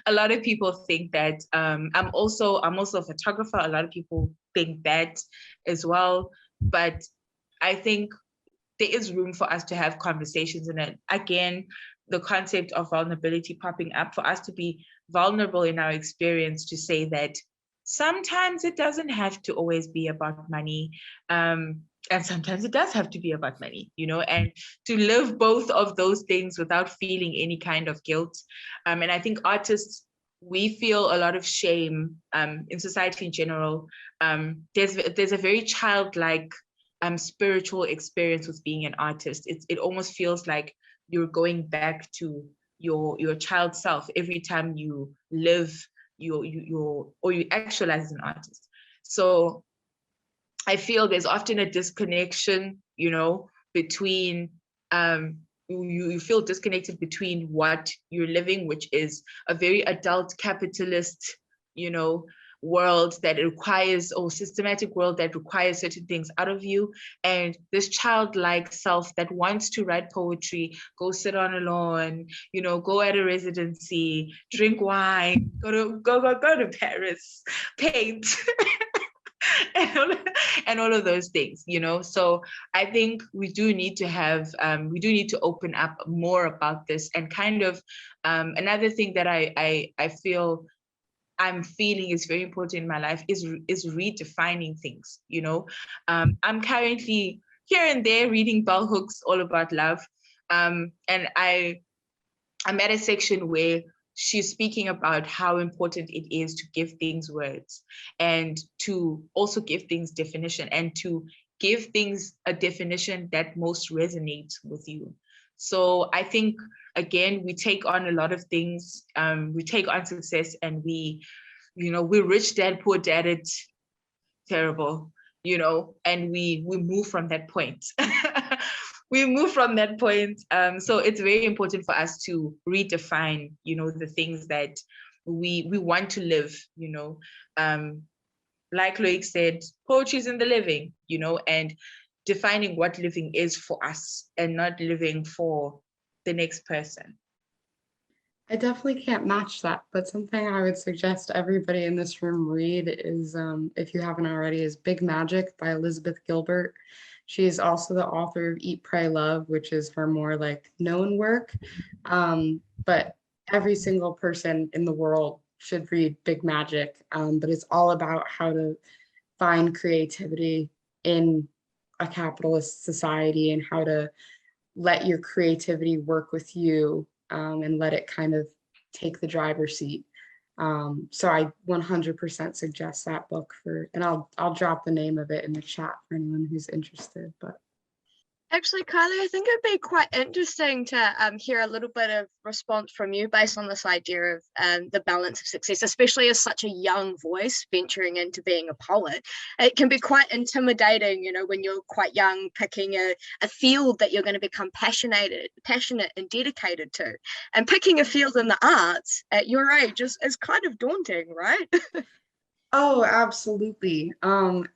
A lot of people think that. I'm also a photographer. A lot of people think that as well. But I think there is room for us to have conversations in it. Again, the concept of vulnerability popping up, for us to be vulnerable in our experience, to say that sometimes it doesn't have to always be about money. And sometimes it does have to be about money, and to live both of those things without feeling any kind of guilt. And I think artists we feel a lot of shame in society in general. There's a very childlike spiritual experience with being an artist. It almost feels like you're going back to your child self every time you live or you actualize as an artist. So I feel there's often a disconnection, between you feel disconnected between what you're living, which is a very adult capitalist, world that requires, or systematic world that requires certain things out of you, and this childlike self that wants to write poetry, go sit on a lawn, go at a residency, drink wine, go to Paris, paint. and all of those things, so I think we do need to open up more about this, and kind of another thing that I feel I'm feeling is very important in my life is redefining things. I'm currently here and there reading bell hooks all about love, and I'm at a section where she's speaking about how important it is to give things words, and to also give things definition, and to give things a definition that most resonates with you. So I think, again, we take on a lot of things. We take on success, and we're rich dad, poor dad, it's terrible, and we move from that point. We move from that point. So it's very important for us to redefine, the things that we want to live, like Loic said, poetry is in the living, and defining what living is for us, and not living for the next person. I definitely can't match that, but something I would suggest everybody in this room read is, if you haven't already, is Big Magic by Elizabeth Gilbert. She is also the author of Eat, Pray, Love, which is her more like known work. But every single person in the world should read Big Magic, but it's all about how to find creativity in a capitalist society, and how to let your creativity work with you, and let it kind of take the driver's seat. So I 100% suggest that book and I'll drop the name of it in the chat for anyone who's interested. But actually, Kylie, I think it'd be quite interesting to hear a little bit of response from you based on this idea of the balance of success, especially as such a young voice venturing into being a poet. It can be quite intimidating, when you're quite young, picking a field that you're going to become passionate and dedicated to. And picking a field in the arts at your age is kind of daunting, right? oh, absolutely. And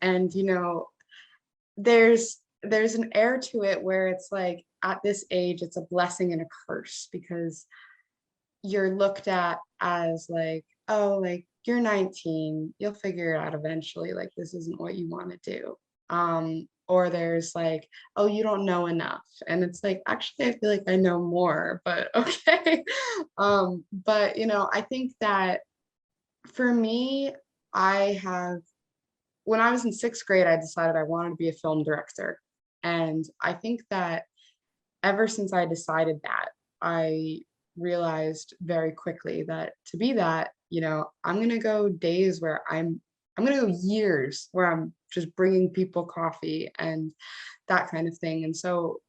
there's an air to it where it's like, at this age, it's a blessing and a curse, because you're looked at as like, oh, like, you're 19, you'll figure it out eventually, like, this isn't what you want to do. Or there's like, oh, you don't know enough. And it's like, actually, I feel like I know more, but okay. But I think that for me, when I was in 6th grade, I decided I wanted to be a film director. And I think that ever since I decided that, I realized very quickly that to be that, I'm going to go days where I'm going to go years where I'm just bringing people coffee and that kind of thing. And so,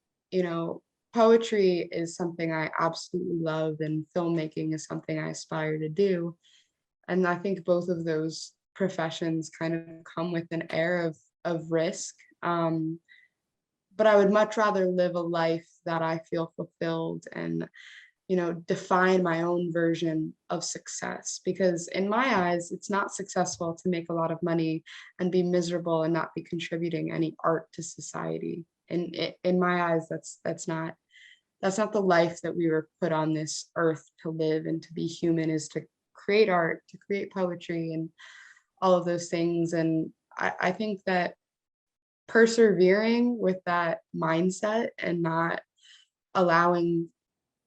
poetry is something I absolutely love, and filmmaking is something I aspire to do. And I think both of those professions kind of come with an air of risk. But I would much rather live a life that I feel fulfilled, and define my own version of success, because in my eyes, it's not successful to make a lot of money and be miserable and not be contributing any art to society. And in my eyes, that's not the life that we were put on this earth to live. And to be human is to create art, to create poetry, and all of those things. And I think that persevering with that mindset, and not allowing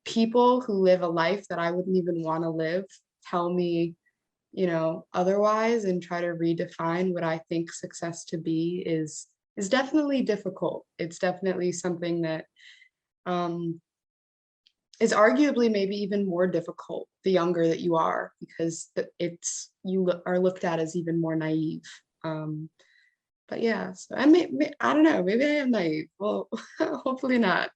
people who live a life that I wouldn't even want to live tell me, otherwise, and try to redefine what I think success to be is definitely difficult. It's definitely something that is arguably maybe even more difficult the younger that you are, because you are looked at as even more naive. But yeah, so I don't know, maybe I am naive. Well, hopefully not.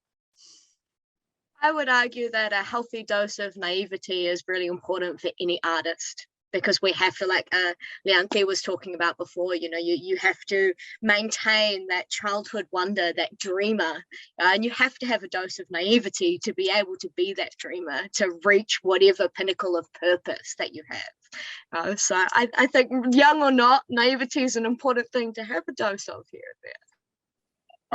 I would argue that a healthy dose of naivety is really important for any artist, because we have to, like Linanthi was talking about before, you have to maintain that childhood wonder, that dreamer, and you have to have a dose of naivety to be able to be that dreamer, to reach whatever pinnacle of purpose that you have. So I think, young or not, naivety is an important thing to have a dose of here and there.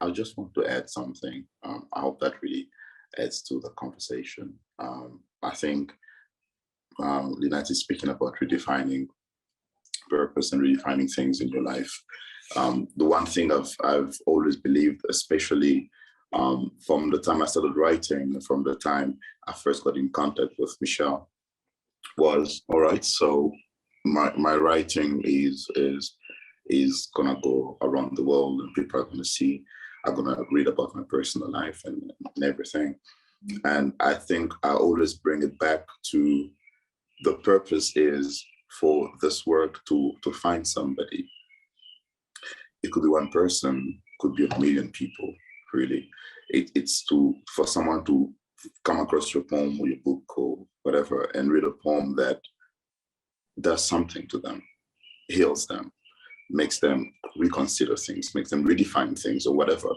I just want to add something. I hope that really adds to the conversation. I think Linanthi is speaking about redefining purpose and redefining things in your life. The one thing I've always believed, especially from the time I started writing, from the time I first got in contact with Michelle, was, all right, so my writing is gonna go around the world, and people are gonna see, are gonna read about my personal life and everything. And I think I always bring it back to the purpose is for this work to find somebody. It could be one person, could be a million people, really. It's for someone to come across your poem or your book or whatever and read a poem that does something to them, heals them, makes them reconsider things, makes them redefine things or whatever,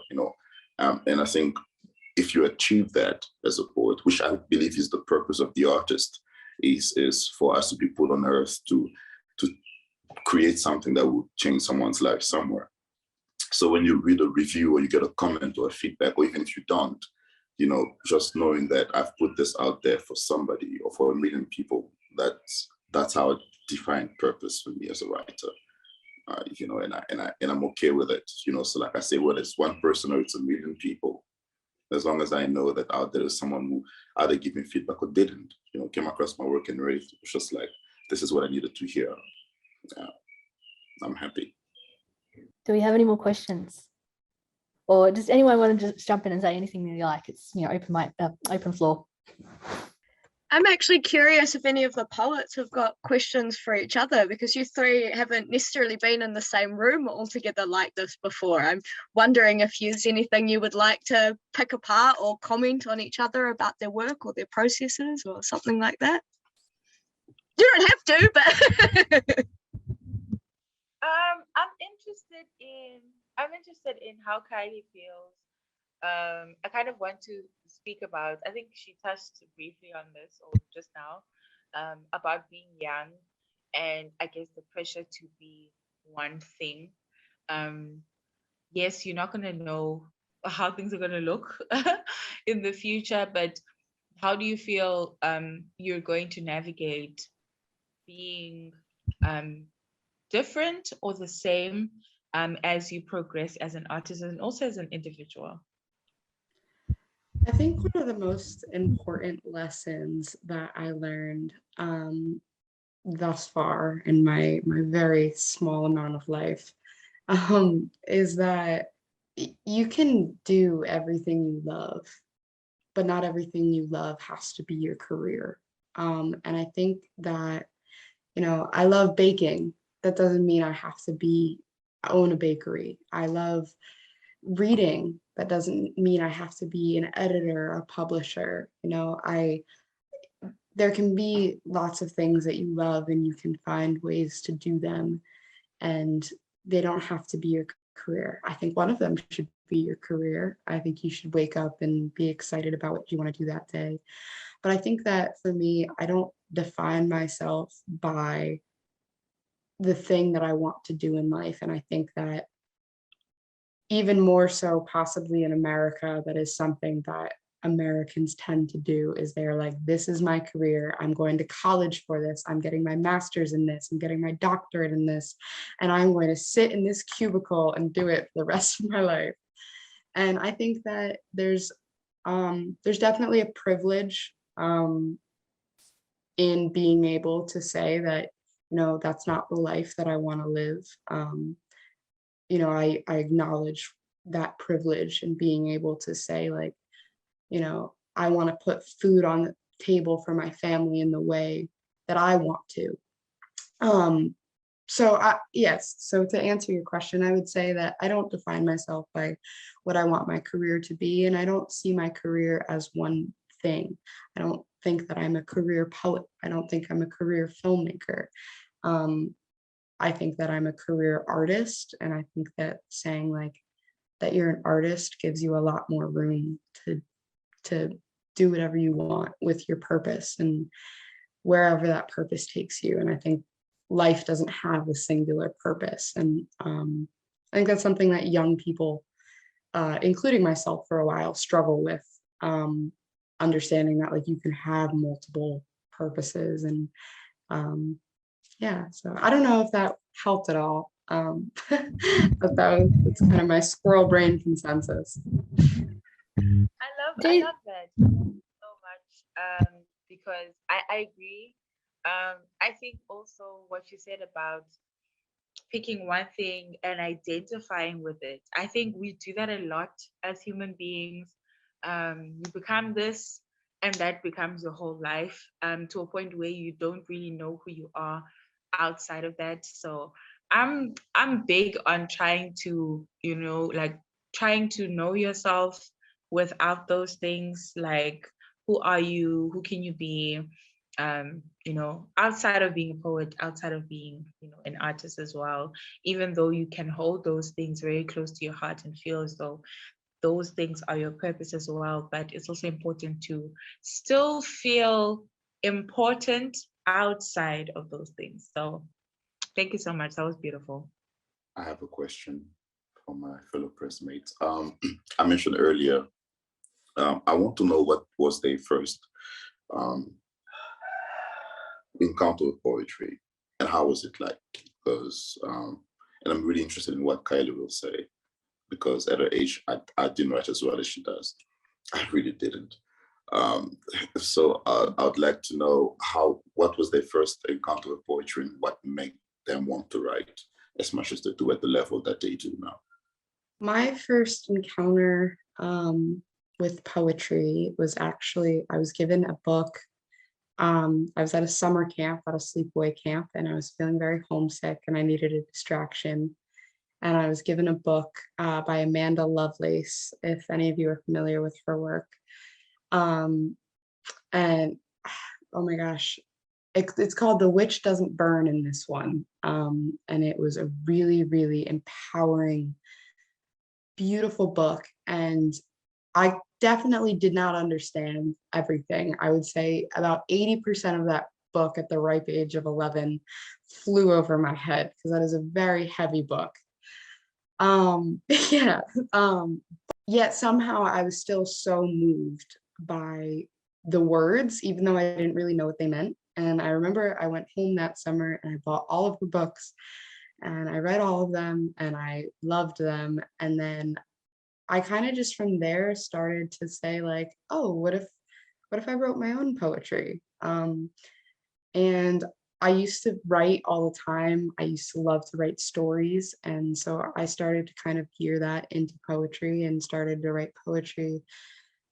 and I think if you achieve that as a poet, which I believe is the purpose of the artist, is for us to be put on earth to create something that will change someone's life somewhere. So when you read a review or you get a comment or a feedback, or even if you don't, just knowing that I've put this out there for somebody or for a million people, that's how I define purpose for me as a writer. And I'm okay with it. So like I say, whether it's one person or it's a million people, as long as I know that out there is someone who either gave me feedback or didn't, came across my work and read, was just like, this is what I needed to hear. I'm happy. Do we have any more questions? Or does anyone want to just jump in and say anything that you like? It's open floor. I'm actually curious if any of the poets have got questions for each other, because you three haven't necessarily been in the same room all together like this before. I'm wondering if there's anything you would like to pick apart or comment on each other about their work or their processes or something like that. You don't have to, but I'm interested in how Kylie feels. I kind of want to speak about, I think she touched briefly on this or just now, about being young and I guess the pressure to be one thing. Yes, you're not going to know how things are going to look in the future, but how do you feel you're going to navigate being different or the same as you progress as an artist and also as an individual? I think one of the most important lessons that I learned thus far in my very small amount of life is that you can do everything you love, but not everything you love has to be your career. And I think that, I love baking. That doesn't mean I have to own a bakery. I love reading. That doesn't mean I have to be an editor, a publisher. There can be lots of things that you love and you can find ways to do them, and they don't have to be your career. I think one of them should be your career. I think you should wake up and be excited about what you want to do that day. But I think that for me, I don't define myself by the thing that I want to do in life. And I think that even more so possibly in America, that is something that Americans tend to do, is they're like, this is my career. I'm going to college for this. I'm getting my master's in this. I'm getting my doctorate in this. And I'm going to sit in this cubicle and do it for the rest of my life. And I think that there's definitely a privilege in being able to say that, that's not the life that I want to live. I acknowledge that privilege and being able to say, like, I want to put food on the table for my family in the way that I want to. Yes, so to answer your question, I would say that I don't define myself by what I want my career to be, and I don't see my career as one thing. I don't think that I'm a career poet. I don't think I'm a career filmmaker. I think that I'm a career artist, and I think that saying like that you're an artist gives you a lot more room to do whatever you want with your purpose and wherever that purpose takes you. And I think life doesn't have a singular purpose. And I think that's something that young people, including myself for a while, struggle with, understanding that like you can have multiple purposes. And yeah, so I don't know if that helped at all. But that's kind of my squirrel brain consensus. I love that so much, because I agree. I think also what you said about picking one thing and identifying with it. I think we do that a lot as human beings. You become this, and that becomes your whole life, to a point where you don't really know who you are outside of that. So I'm big on trying to, trying to know yourself without those things, like who are you, who can you be, outside of being a poet, outside of being, an artist as well, even though you can hold those things very close to your heart and feel as though those things are your purpose as well. But it's also important to still feel important outside of those things. So thank you so much. That was beautiful. I have a question for my fellow press mates. I mentioned earlier, I want to know what was their first encounter with poetry, and how was it like? Because, and I'm really interested in what Kylie will say, because at her age, I didn't write as well as she does. I really didn't. So I would like to know what was their first encounter with poetry and what made them want to write as much as they do at the level that they do now. My first encounter with poetry was actually, I was given a book. I was at a summer camp, at a sleepaway camp, and I was feeling very homesick and I needed a distraction. And I was given a book by Amanda Lovelace, if any of you are familiar with her work. And oh my gosh, it's called The Witch Doesn't Burn in this one. And it was a really, really empowering, beautiful book. And I definitely did not understand everything. I would say about 80% of that book at the ripe age of 11 flew over my head, because that is a very heavy book. Yeah. Yet somehow I was still so moved by the words, even though I didn't really know what they meant. And I remember I went home that summer and I bought all of the books and I read all of them and I loved them. And then I kind of just from there started to say like, oh, what if I wrote my own poetry? And I used to write all the time. I used to love to write stories. And so I started to kind of gear that into poetry and started to write poetry.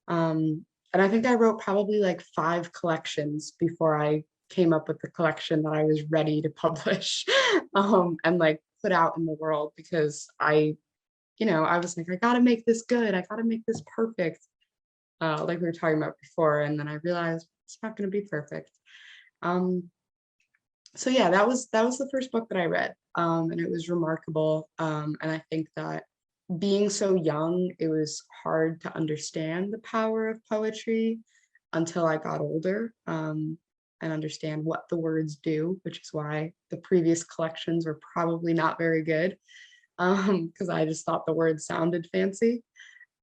And I think I wrote probably like 5 collections before I came up with the collection that I was ready to publish and like put out in the world, because I was like, I gotta make this good. I gotta make this perfect. Like we were talking about before. And then I realized it's not gonna be perfect. So yeah, that was the first book that I read. And it was remarkable. And I think that being so young, it was hard to understand the power of poetry until I got older, and understand what the words do, which is why the previous collections were probably not very good, because I just thought the words sounded fancy.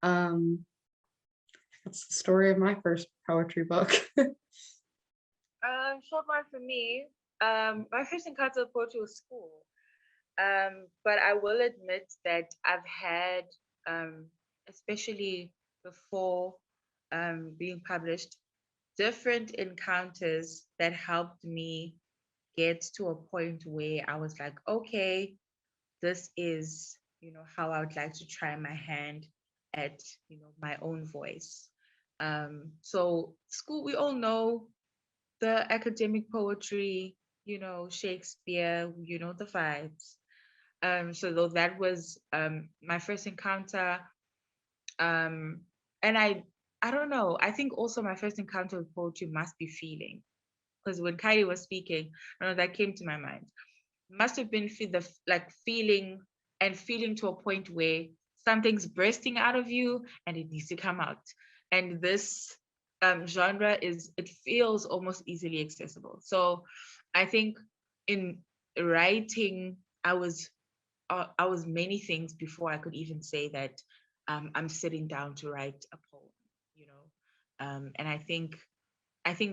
That's the story of my first poetry book. Short one for me. My first encounter with poetry was school. But I will admit that I've had, especially before being published, different encounters that helped me get to a point where I was like, okay, this is, how I would like to try my hand at, my own voice. So school, we all know the academic poetry, you know, Shakespeare, you know, the vibes. So though that was my first encounter, and I don't know, I think also my first encounter with poetry must be feeling, because when Kylie was speaking, I know that came to my mind. Must have been like feeling to a point where something's bursting out of you and it needs to come out. And this genre it feels almost easily accessible. So I think in writing, I was many things before I could even say that I'm sitting down to write a poem, you know. And I think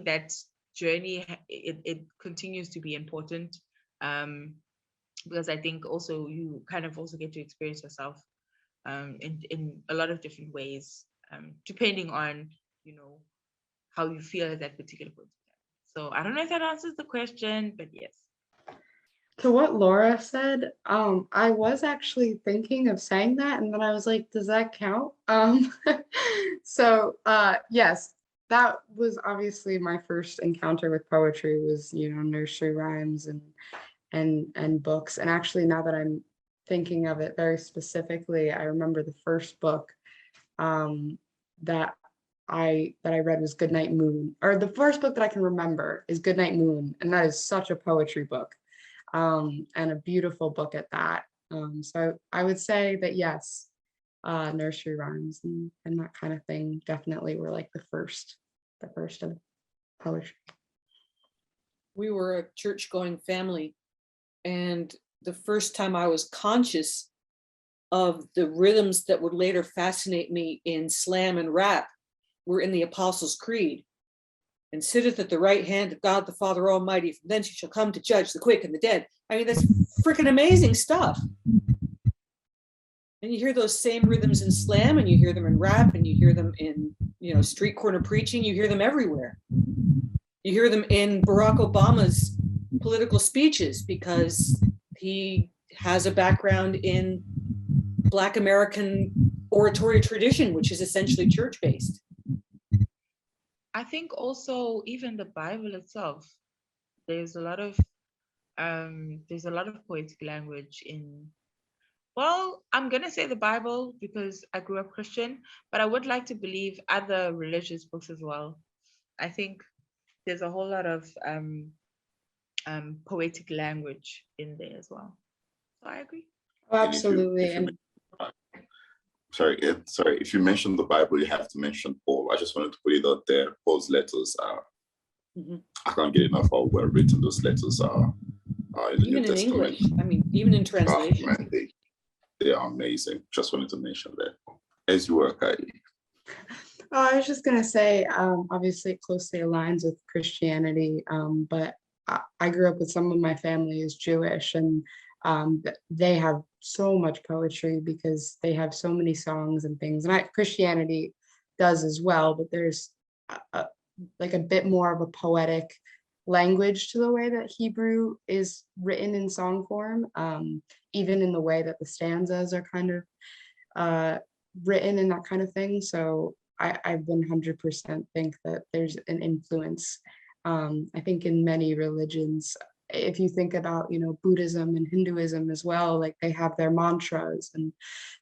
that journey, it continues to be important, because I think also you kind of also get to experience yourself in a lot of different ways, depending on, you know, how you feel at that particular point in time. So I don't know if that answers the question, but yes. To what Laura said, I was actually thinking of saying that, and then I was like, does that count? So yes, that was obviously my first encounter with poetry, was, you know, nursery rhymes and books. And actually, now that I'm thinking of it very specifically, I remember the first book that I read was Goodnight Moon, or the first book that I can remember is Goodnight Moon, and that is such a poetry book. And a beautiful book at that. So I would say that yes, nursery rhymes and that kind of thing definitely were like the first of poetry. We were a church-going family, and the first time I was conscious of the rhythms that would later fascinate me in slam and rap were in the Apostles' Creed. And sitteth at the right hand of God the Father Almighty, from thence he shall come to judge the quick and the dead. I mean, that's freaking amazing stuff. And you hear those same rhythms in slam, and you hear them in rap, and you hear them in, you know, street corner preaching. You hear them everywhere. You hear them in Barack Obama's political speeches, because he has a background in Black American oratory tradition, which is essentially church-based. I think also even the Bible itself, there's a lot of poetic language in, well, I'm gonna say the Bible because I grew up Christian, but I would like to believe other religious books as well. I think there's a whole lot of poetic language in there as well. So I agree. Oh, absolutely. If you mention the Bible, you have to mention Paul. I just wanted to put it out there. Paul's letters are, I can't get enough how well written those letters are in the Even New Testament. English, I mean, even in translation. Man, they are amazing. Just wanted to mention that. As you were, Kylie. I was just gonna say, obviously it closely aligns with Christianity, but I grew up with some of my family is Jewish, and they have so much poetry because they have so many songs and things. And Christianity does as well, but there's like a bit more of a poetic language to the way that Hebrew is written in song form, even in the way that the stanzas are kind of written and that kind of thing. So I 100% think that there's an influence. I think in many religions, if you think about, you know, Buddhism and Hinduism as well, like they have their mantras and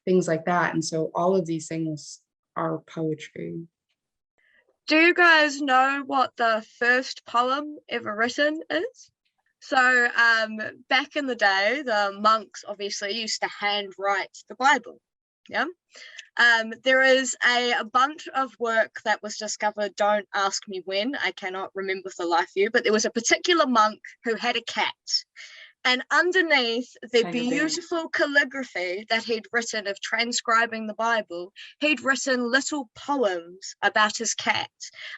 things like that. And so all of these things are poetry. Do you guys know what the first poem ever written is? So back in the day, the monks obviously used to handwrite the Bible. Yeah. There is a bunch of work that was discovered. Don't ask me when, I cannot remember for the life of you, but there was a particular monk who had a cat. And underneath the beautiful calligraphy that he'd written of transcribing the Bible, he'd written little poems about his cat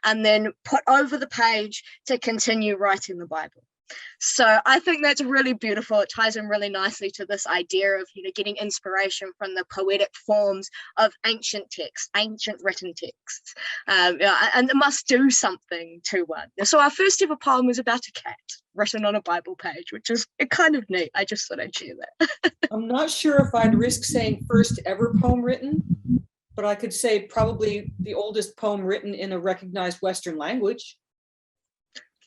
and then put over the page to continue writing the Bible. So I think that's really beautiful. It ties in really nicely to this idea of, you know, getting inspiration from the poetic forms of ancient texts, ancient written texts, and it must do something to one. So our first ever poem was about a cat written on a Bible page, which is kind of neat. I just thought I'd share that. I'm not sure if I'd risk saying first ever poem written, but I could say probably the oldest poem written in a recognized Western language.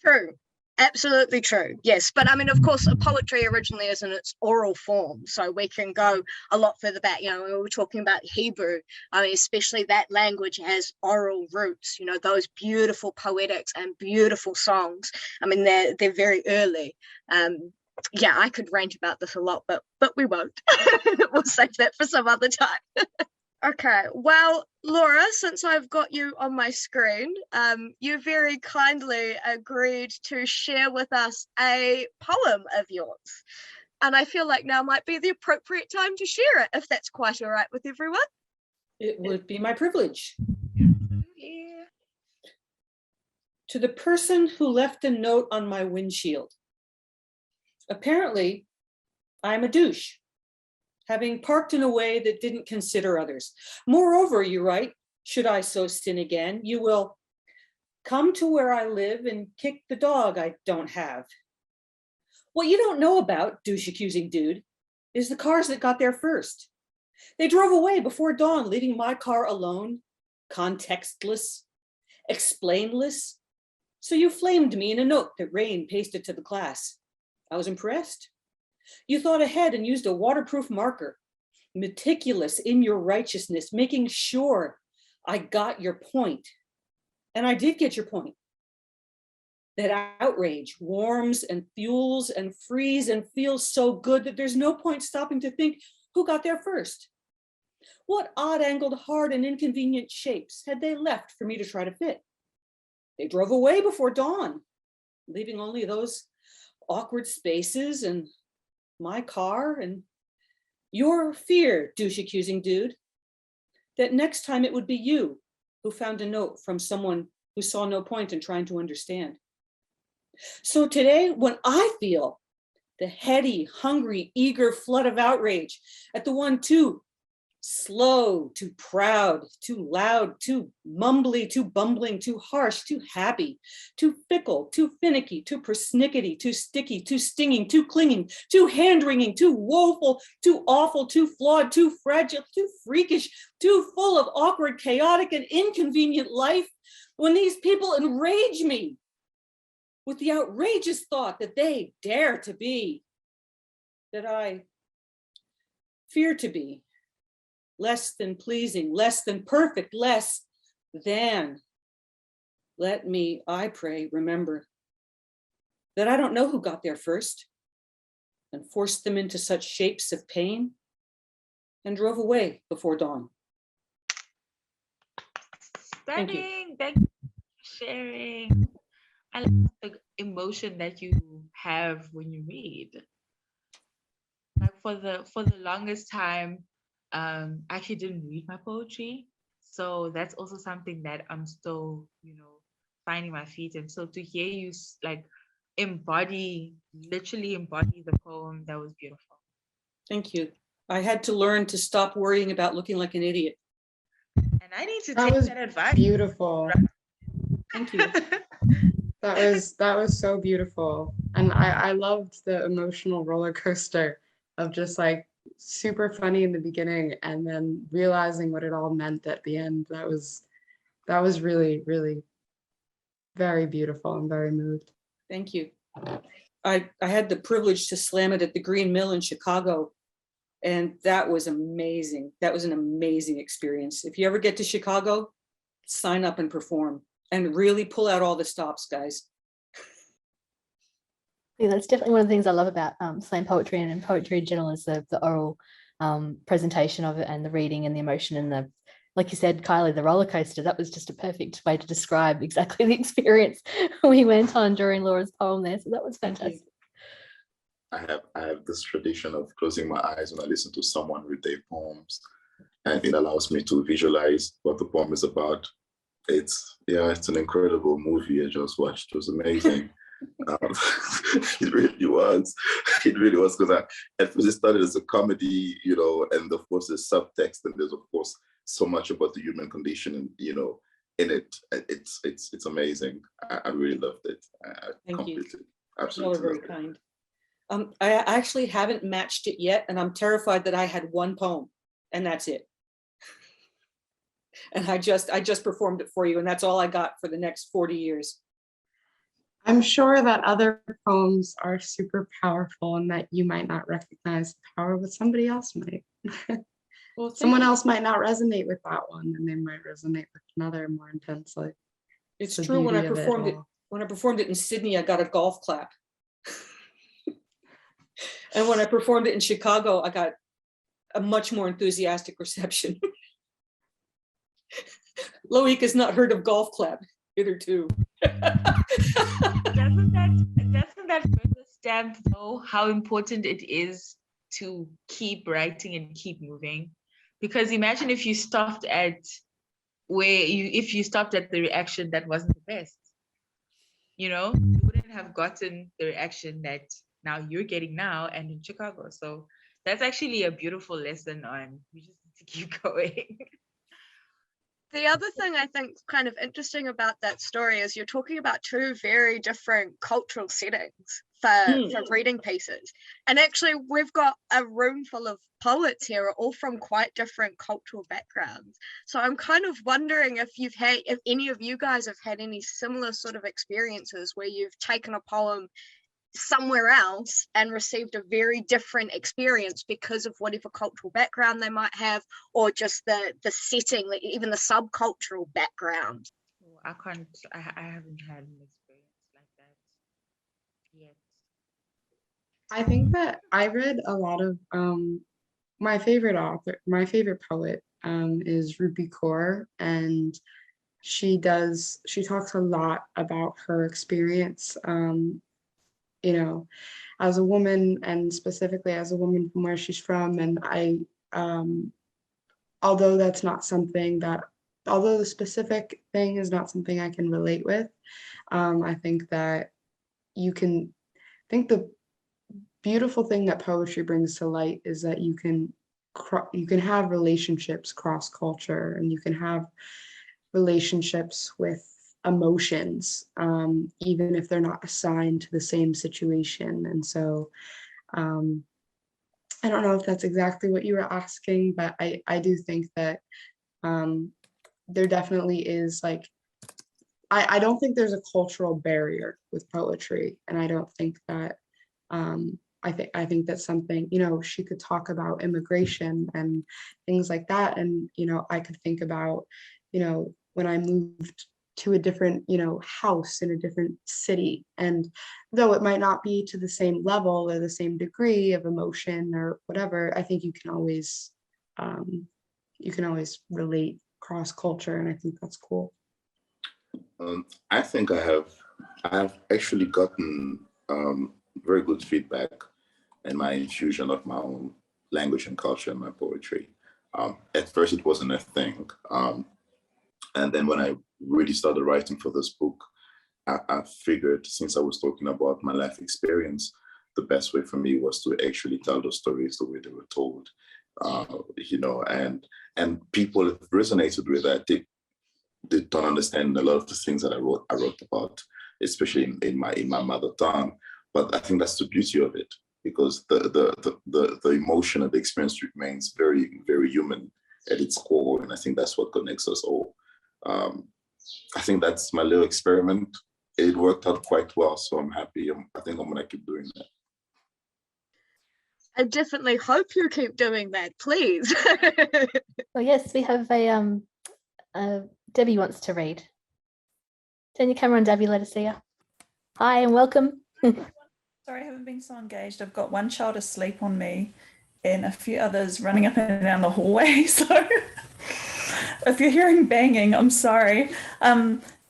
True. Absolutely true. Yes. But I mean, of course, poetry originally is in its oral form. So we can go a lot further back. You know, when we were talking about Hebrew, I mean, especially that language has oral roots, you know, those beautiful poetics and beautiful songs. I mean, they're very early. Yeah, I could rant about this a lot, but we won't. We'll save that for some other time. Okay, well, Laura, since I've got you on my screen, you very kindly agreed to share with us a poem of yours. And I feel like now might be the appropriate time to share it, if that's quite all right with everyone. It would be my privilege. Yeah. To the person who left a note on my windshield. Apparently, I'm a douche, having parked in a way that didn't consider others. Moreover, you write, should I so sin again, you will come to where I live and kick the dog I don't have. What you don't know about, douche-accusing dude, is the cars that got there first. They drove away before dawn, leaving my car alone, contextless, explainless. So you flamed me in a note that Rain pasted to the class. I was impressed. You thought ahead and used a waterproof marker, meticulous in your righteousness, making sure I got your point. And I did get your point. That outrage warms and fuels and frees and feels so good that there's no point stopping to think who got there first. What odd-angled, hard and inconvenient shapes had they left for me to try to fit? They drove away before dawn, leaving only those awkward spaces and my car and your fear, douche-accusing dude, that next time it would be you who found a note from someone who saw no point in trying to understand. So today, when I feel the heady, hungry, eager flood of outrage at the one too slow, too proud, too loud, too mumbly, too bumbling, too harsh, too happy, too fickle, too finicky, too persnickety, too sticky, too stinging, too clinging, too hand-wringing, too woeful, too awful, too flawed, too fragile, too freakish, too full of awkward, chaotic, and inconvenient life, when these people enrage me with the outrageous thought that they dare to be, that I fear to be, less than pleasing, less than perfect, less than. Let me, I pray, remember that I don't know who got there first and forced them into such shapes of pain and drove away before dawn. Thank you. Stunning. Thank you for sharing. I love the emotion that you have when you read. Like for the longest time, I actually didn't read my poetry. So that's also something that I'm still, finding my feet in. So to hear you like literally embody the poem, that was beautiful. Thank you. I had to learn to stop worrying about looking like an idiot. And I need to take that advice. Beautiful. Thank you. That was so beautiful. And I loved the emotional roller coaster of just like super funny in the beginning and then realizing what it all meant at the end. That was really, really very beautiful and very moved. Thank you. I had the privilege to slam it at the Green Mill in Chicago, and that was amazing. That was an amazing experience. If you ever get to Chicago, sign up and perform and really pull out all the stops, guys. Yeah, that's definitely one of the things I love about slam poetry and poetry in general is the oral presentation of it and the reading and the emotion and the, like you said, Kylie, the roller coaster. That was just a perfect way to describe exactly the experience we went on during Laura's poem there. So that was fantastic. I have this tradition of closing my eyes when I listen to someone read their poems, and it allows me to visualize what the poem is about. It's an incredible movie I just watched. It was amazing. It really was. It really was, because at first it started as a comedy, and of course there's subtext, and there's of course so much about the human condition, and in it. It's amazing. I really loved it. Thank you. Absolutely. You're very kind. I actually haven't matched it yet, and I'm terrified that I had one poem, and that's it. And I just performed it for you, and that's all I got for the next 40 years. I'm sure that other poems are super powerful and that you might not recognize the power, but somebody else might. Well, Someone else might not resonate with that one, and they might resonate with another more intensely. It's the true. When I beauty of it performed it, all. when I performed it in Sydney, I got a golf clap. And when I performed it in Chicago, I got a much more enthusiastic reception. Loic has not heard of golf clap hitherto. Doesn't that further stamp though how important it is to keep writing and keep moving? Because imagine if you stopped at the reaction that wasn't the best, you wouldn't have gotten the reaction that now you're getting now and in Chicago. So that's actually a beautiful lesson on you just need to keep going. The other thing I think kind of interesting about that story is you're talking about two very different cultural settings for reading pieces. And actually, we've got a room full of poets here, all from quite different cultural backgrounds. So I'm kind of wondering if any of you guys have had any similar sort of experiences where you've taken a poem somewhere else and received a very different experience because of whatever cultural background they might have, or just the setting, like even the subcultural background. I haven't had an experience like that yet. I think that I read a lot of my favorite poet is Rupi Kaur, and she talks a lot about her experience as a woman, and specifically as a woman from where she's from. And although the specific thing is not something I can relate with, I think that the beautiful thing that poetry brings to light is that you can have relationships cross culture, and you can have relationships with emotions, even if they're not assigned to the same situation. And so I don't know if that's exactly what you were asking, but I do think that there definitely is, like, I don't think there's a cultural barrier with poetry. And I don't think that I think that's something, she could talk about immigration and things like that. And, I could think about, when I moved to a different, house in a different city. And though it might not be to the same level or the same degree of emotion or whatever, I think you can always relate cross culture. And I think that's cool. I think I have actually gotten very good feedback in my infusion of my own language and culture in my poetry. At first, it wasn't a thing. And then when I really started writing for this book, I figured, since I was talking about my life experience, the best way for me was to actually tell those stories the way they were told, and people resonated with that. They don't understand a lot of the things that I wrote about, especially in my mother tongue. But I think that's the beauty of it, because the emotion and the experience remains very, very human at its core, and I think that's what connects us all. I think that's my little experiment. It worked out quite well, so I'm happy. I think I'm gonna keep doing that. I definitely hope you keep doing that, please. Well, yes, we have Debbie wants to read. Turn your camera on, Debbie, let us see you. Hi and welcome. Sorry, I haven't been so engaged. I've got one child asleep on me and a few others running up and down the hallway. So if you're hearing banging, I'm sorry.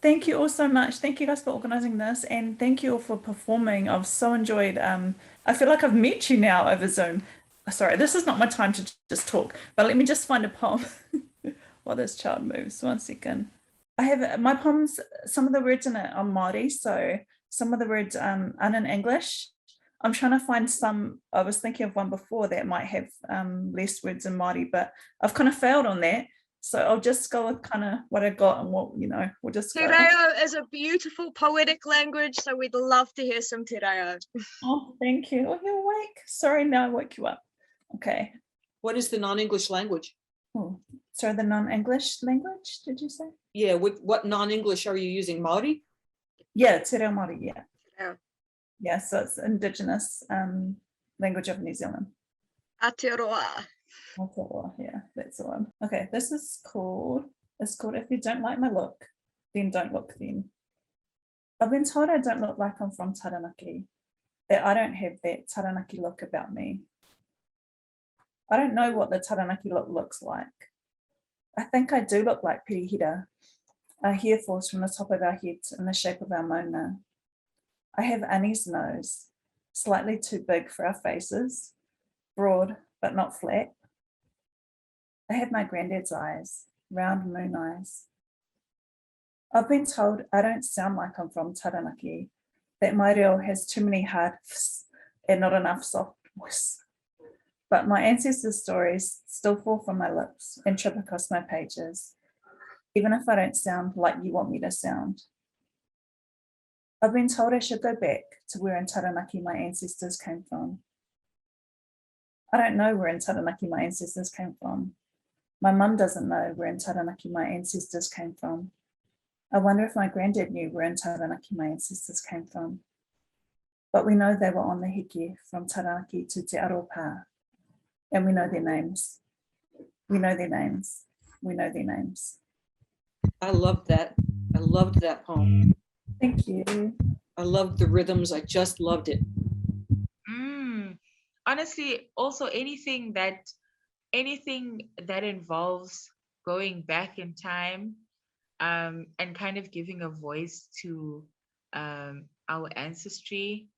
Thank you all so much. Thank you guys for organizing this, and thank you all for performing. I've so enjoyed. I feel like I've met you now over Zoom. Sorry, this is not my time to just talk, but let me just find a poem while this child moves. 1 second. I have my poems, some of the words in it are Māori, so some of the words aren't in English. I'm trying to find some. I was thinking of one before that might have less words in Māori, but I've kind of failed on that. So I'll just go with kind of what I got, and what, we'll just Te reo is a beautiful poetic language, so we'd love to hear some te reo. Oh, thank you. Oh, you're awake. Sorry, now I woke you up. Okay. What is the non-English language? Oh, sorry, the non-English language, did you say? Yeah, what non-English are you using? Māori? Yeah, Te Reo Māori, yeah. Yeah. Yeah, so it's Indigenous language of New Zealand. Aotearoa. Aotearoa, yeah, that's the one. Okay, this is called, it's called If You Don't Like My Look, Then Don't Look Then. I've been told I don't look like I'm from Taranaki, that I don't have that Taranaki look about me. I don't know what the Taranaki look looks like. I think I do look like Pirihira. Our hair falls from the top of our heads in the shape of our mauna. I have Ani's nose, slightly too big for our faces, broad but not flat. I have my granddad's eyes, round moon eyes. I've been told I don't sound like I'm from Taranaki, that my reo has too many hard fs and not enough soft w's. But my ancestors' stories still fall from my lips and trip across my pages, even if I don't sound like you want me to sound. I've been told I should go back to where in Taranaki my ancestors came from. I don't know where in Taranaki my ancestors came from. My mum doesn't know where in Taranaki my ancestors came from. I wonder if my granddad knew where in Taranaki my ancestors came from. But we know they were on the heke from Taranaki to Te Aropa. And we know their names. We know their names. We know their names. I loved that. I loved that poem. Thank you. I loved the rhythms. I just loved it. Honestly, also anything that involves going back in time and kind of giving a voice to our ancestry,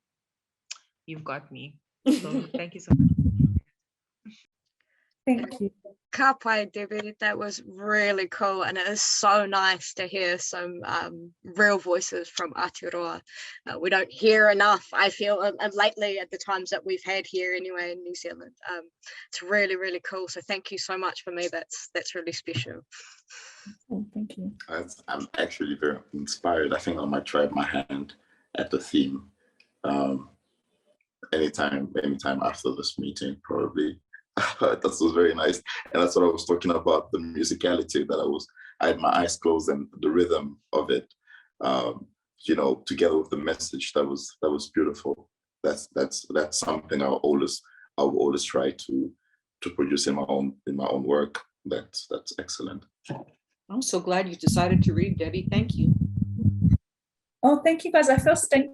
you've got me. So thank you so much. Thank you. Ka pai, Debbie, that was really cool, and it is so nice to hear some real voices from Aotearoa. We don't hear enough, I feel, and lately at the times that we've had here anyway in New Zealand. It's really, really cool. So thank you so much. For me, that's really special. Oh, thank you. I'm actually very inspired. I think I might try my hand at the theme anytime after this meeting, probably. That was very nice, and that's what I was talking about, the musicality that I had my eyes closed and the rhythm of it, together with the message. That was beautiful. That's something I will always try to produce in my own work. That's excellent. I'm so glad you decided to read, Debbie. Thank you. Oh, thank you guys. I feel stink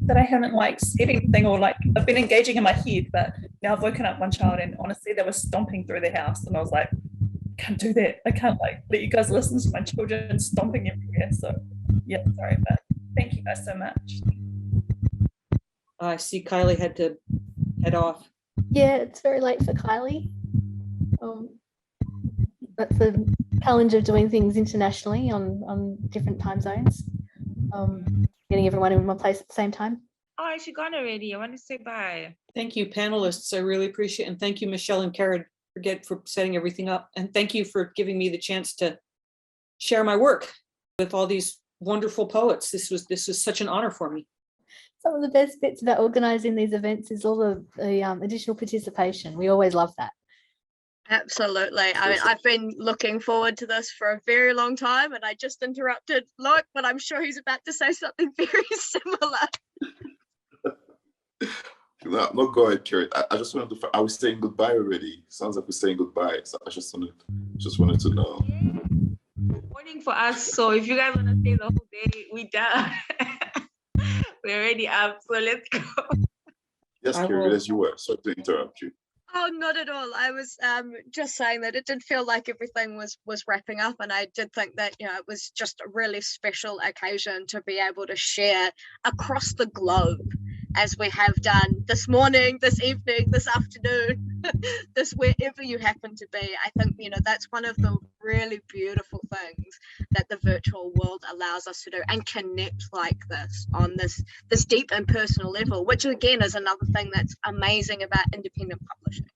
that I haven't said anything, or I've been engaging in my head, but now I've woken up one child and honestly they were stomping through the house and I was like, can't do that. I can't let you guys listen to my children stomping everywhere. So yeah, sorry, but thank you guys so much. I see Kylie had to head off. Yeah, it's very late for Kylie. That's the challenge of doing things internationally on different time zones. Getting everyone in one place at the same time. Oh, is she gone already? I want to say bye. Thank you, panelists. I really appreciate it. And thank you, Michelle and Karen, for setting everything up. And thank you for giving me the chance to share my work with all these wonderful poets. This was such an honor for me. Some of the best bits about organizing these events is all the additional participation. We always love that. Absolutely. I mean, I've been looking forward to this for a very long time, and I just interrupted Loic, but I'm sure he's about to say something very similar. No, go ahead, Karen. I just wanted to. Are we saying goodbye already? Sounds like we're saying goodbye. So I just wanted to know. Morning for us. So if you guys want to stay the whole day, we done. We're already up. So let's go. Yes, Karen, as you were. Sorry to interrupt you. Oh, not at all. I was just saying that it did feel like everything was wrapping up, and I did think that it was just a really special occasion to be able to share across the globe, as we have done this morning, this evening, this afternoon, this wherever you happen to be. I think that's one of the really beautiful things that the virtual world allows us to do, and connect like this on this deep and personal level, which again is another thing that's amazing about independent publishing,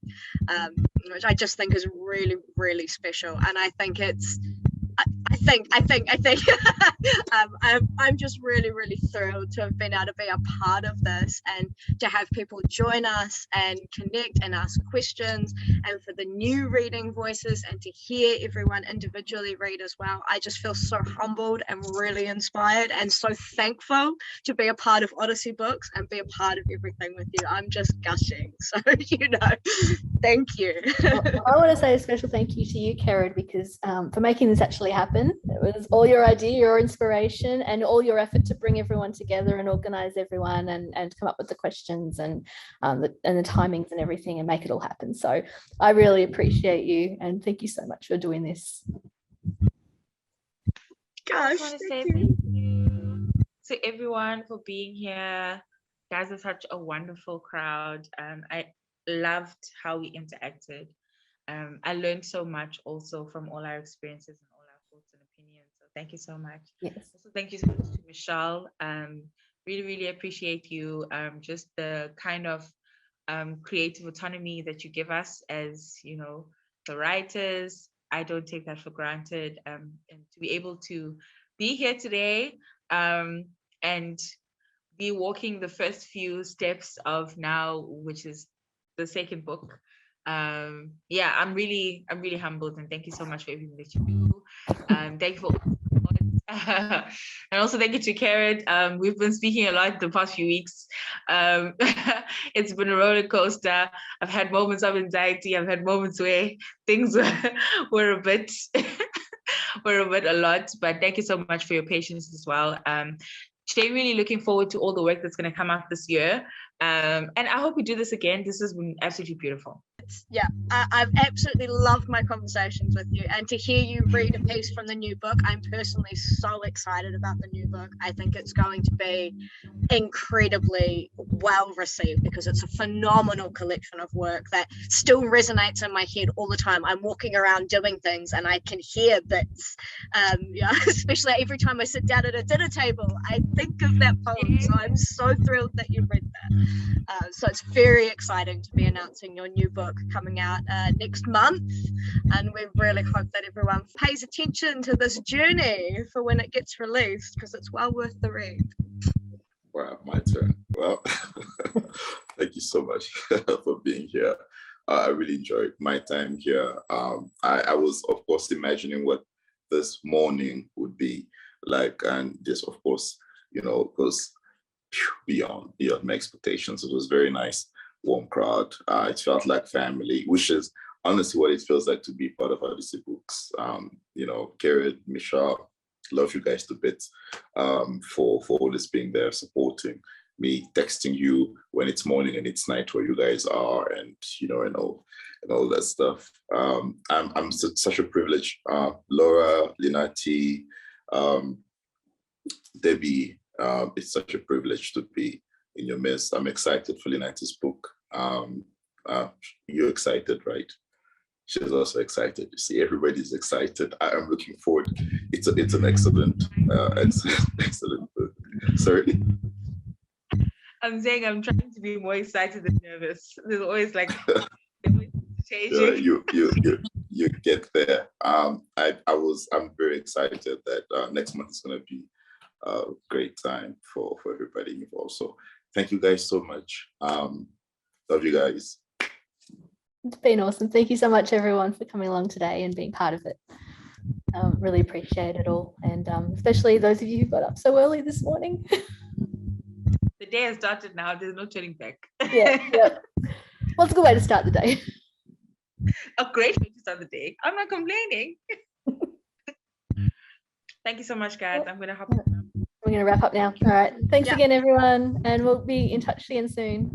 which I just think is really, really special. And I think I think I'm just really, really thrilled to have been able to be a part of this and to have people join us and connect and ask questions, and for the new reading voices and to hear everyone individually read as well. I just feel so humbled and really inspired and so thankful to be a part of Odyssey Books and be a part of everything with you. I'm just gushing. So, thank you. Well, I want to say a special thank you to you, Karen, because for making this actually happen. It was all your idea, your inspiration, and all your effort to bring everyone together and organize everyone and come up with the questions and the timings and everything and make it all happen. So I really appreciate you and thank you so much for doing this. I just want to say thank you to everyone for being here. You guys are such a wonderful crowd. I loved how we interacted. I learned so much also from all our experiences and all our thoughts and opinions. So thank you so much. Yes. Also, thank you so much to Michelle. Really, really appreciate you. Just the kind of creative autonomy that you give us as, the writers. I don't take that for granted. And to be able to be here today and be walking the first few steps of now, which is the second book. I'm really humbled, and thank you so much for everything that you do. Thank you for and also thank you to Karen. We've been speaking a lot the past few weeks. It's been a roller coaster. I've had moments of anxiety. I've had moments where things were a bit a lot, but thank you so much for your patience as well. Today, really looking forward to all the work that's going to come out this year. And I hope we do this again. This has been absolutely beautiful. Yeah, I've absolutely loved my conversations with you, and to hear you read a piece from the new book. I'm personally so excited about the new book. I think it's going to be incredibly well received because it's a phenomenal collection of work that still resonates in my head all the time. I'm walking around doing things and I can hear bits, especially every time I sit down at a dinner table, I think of that poem. So I'm so thrilled that you read that. So it's very exciting to be announcing your new book coming out next month, and we really hope that everyone pays attention to this journey for when it gets released, because it's well worth the read. Wow, my turn. Well, thank you so much for being here. I really enjoyed my time here. I was, of course, imagining what this morning would be like, and this, of course, goes beyond my expectations. It was very nice, warm crowd. It felt like family, which is honestly what it feels like to be part of Odyssey Books. Karen, Michelle, love you guys to bits for always being there, supporting me, texting you when it's morning and it's night where you guys are, and and all that stuff. I'm such a privilege. Laura, Linanthi, Debbie, it's such a privilege to be in your midst. I'm excited for Linanthi's book. You're excited, right? She's also excited. You see, everybody's excited. I am looking forward. It's an excellent book. Sorry. I'm saying I'm trying to be more excited than nervous. There's always like changing. You get there. I'm very excited that next month is going to be a great time for everybody involved. So thank you guys so much. Love you guys. It's been awesome. Thank you so much, everyone, for coming along today and being part of it. Really appreciate it all, and especially those of you who got up so early this morning. The day has started now. There's no turning back. Yeah. Well, it's a good way to start the day. A great way to start the day. I'm not complaining. Thank you so much, guys. I'm going to hop on. We're going to wrap up now. All right. Thanks again, everyone, and we'll be in touch again soon.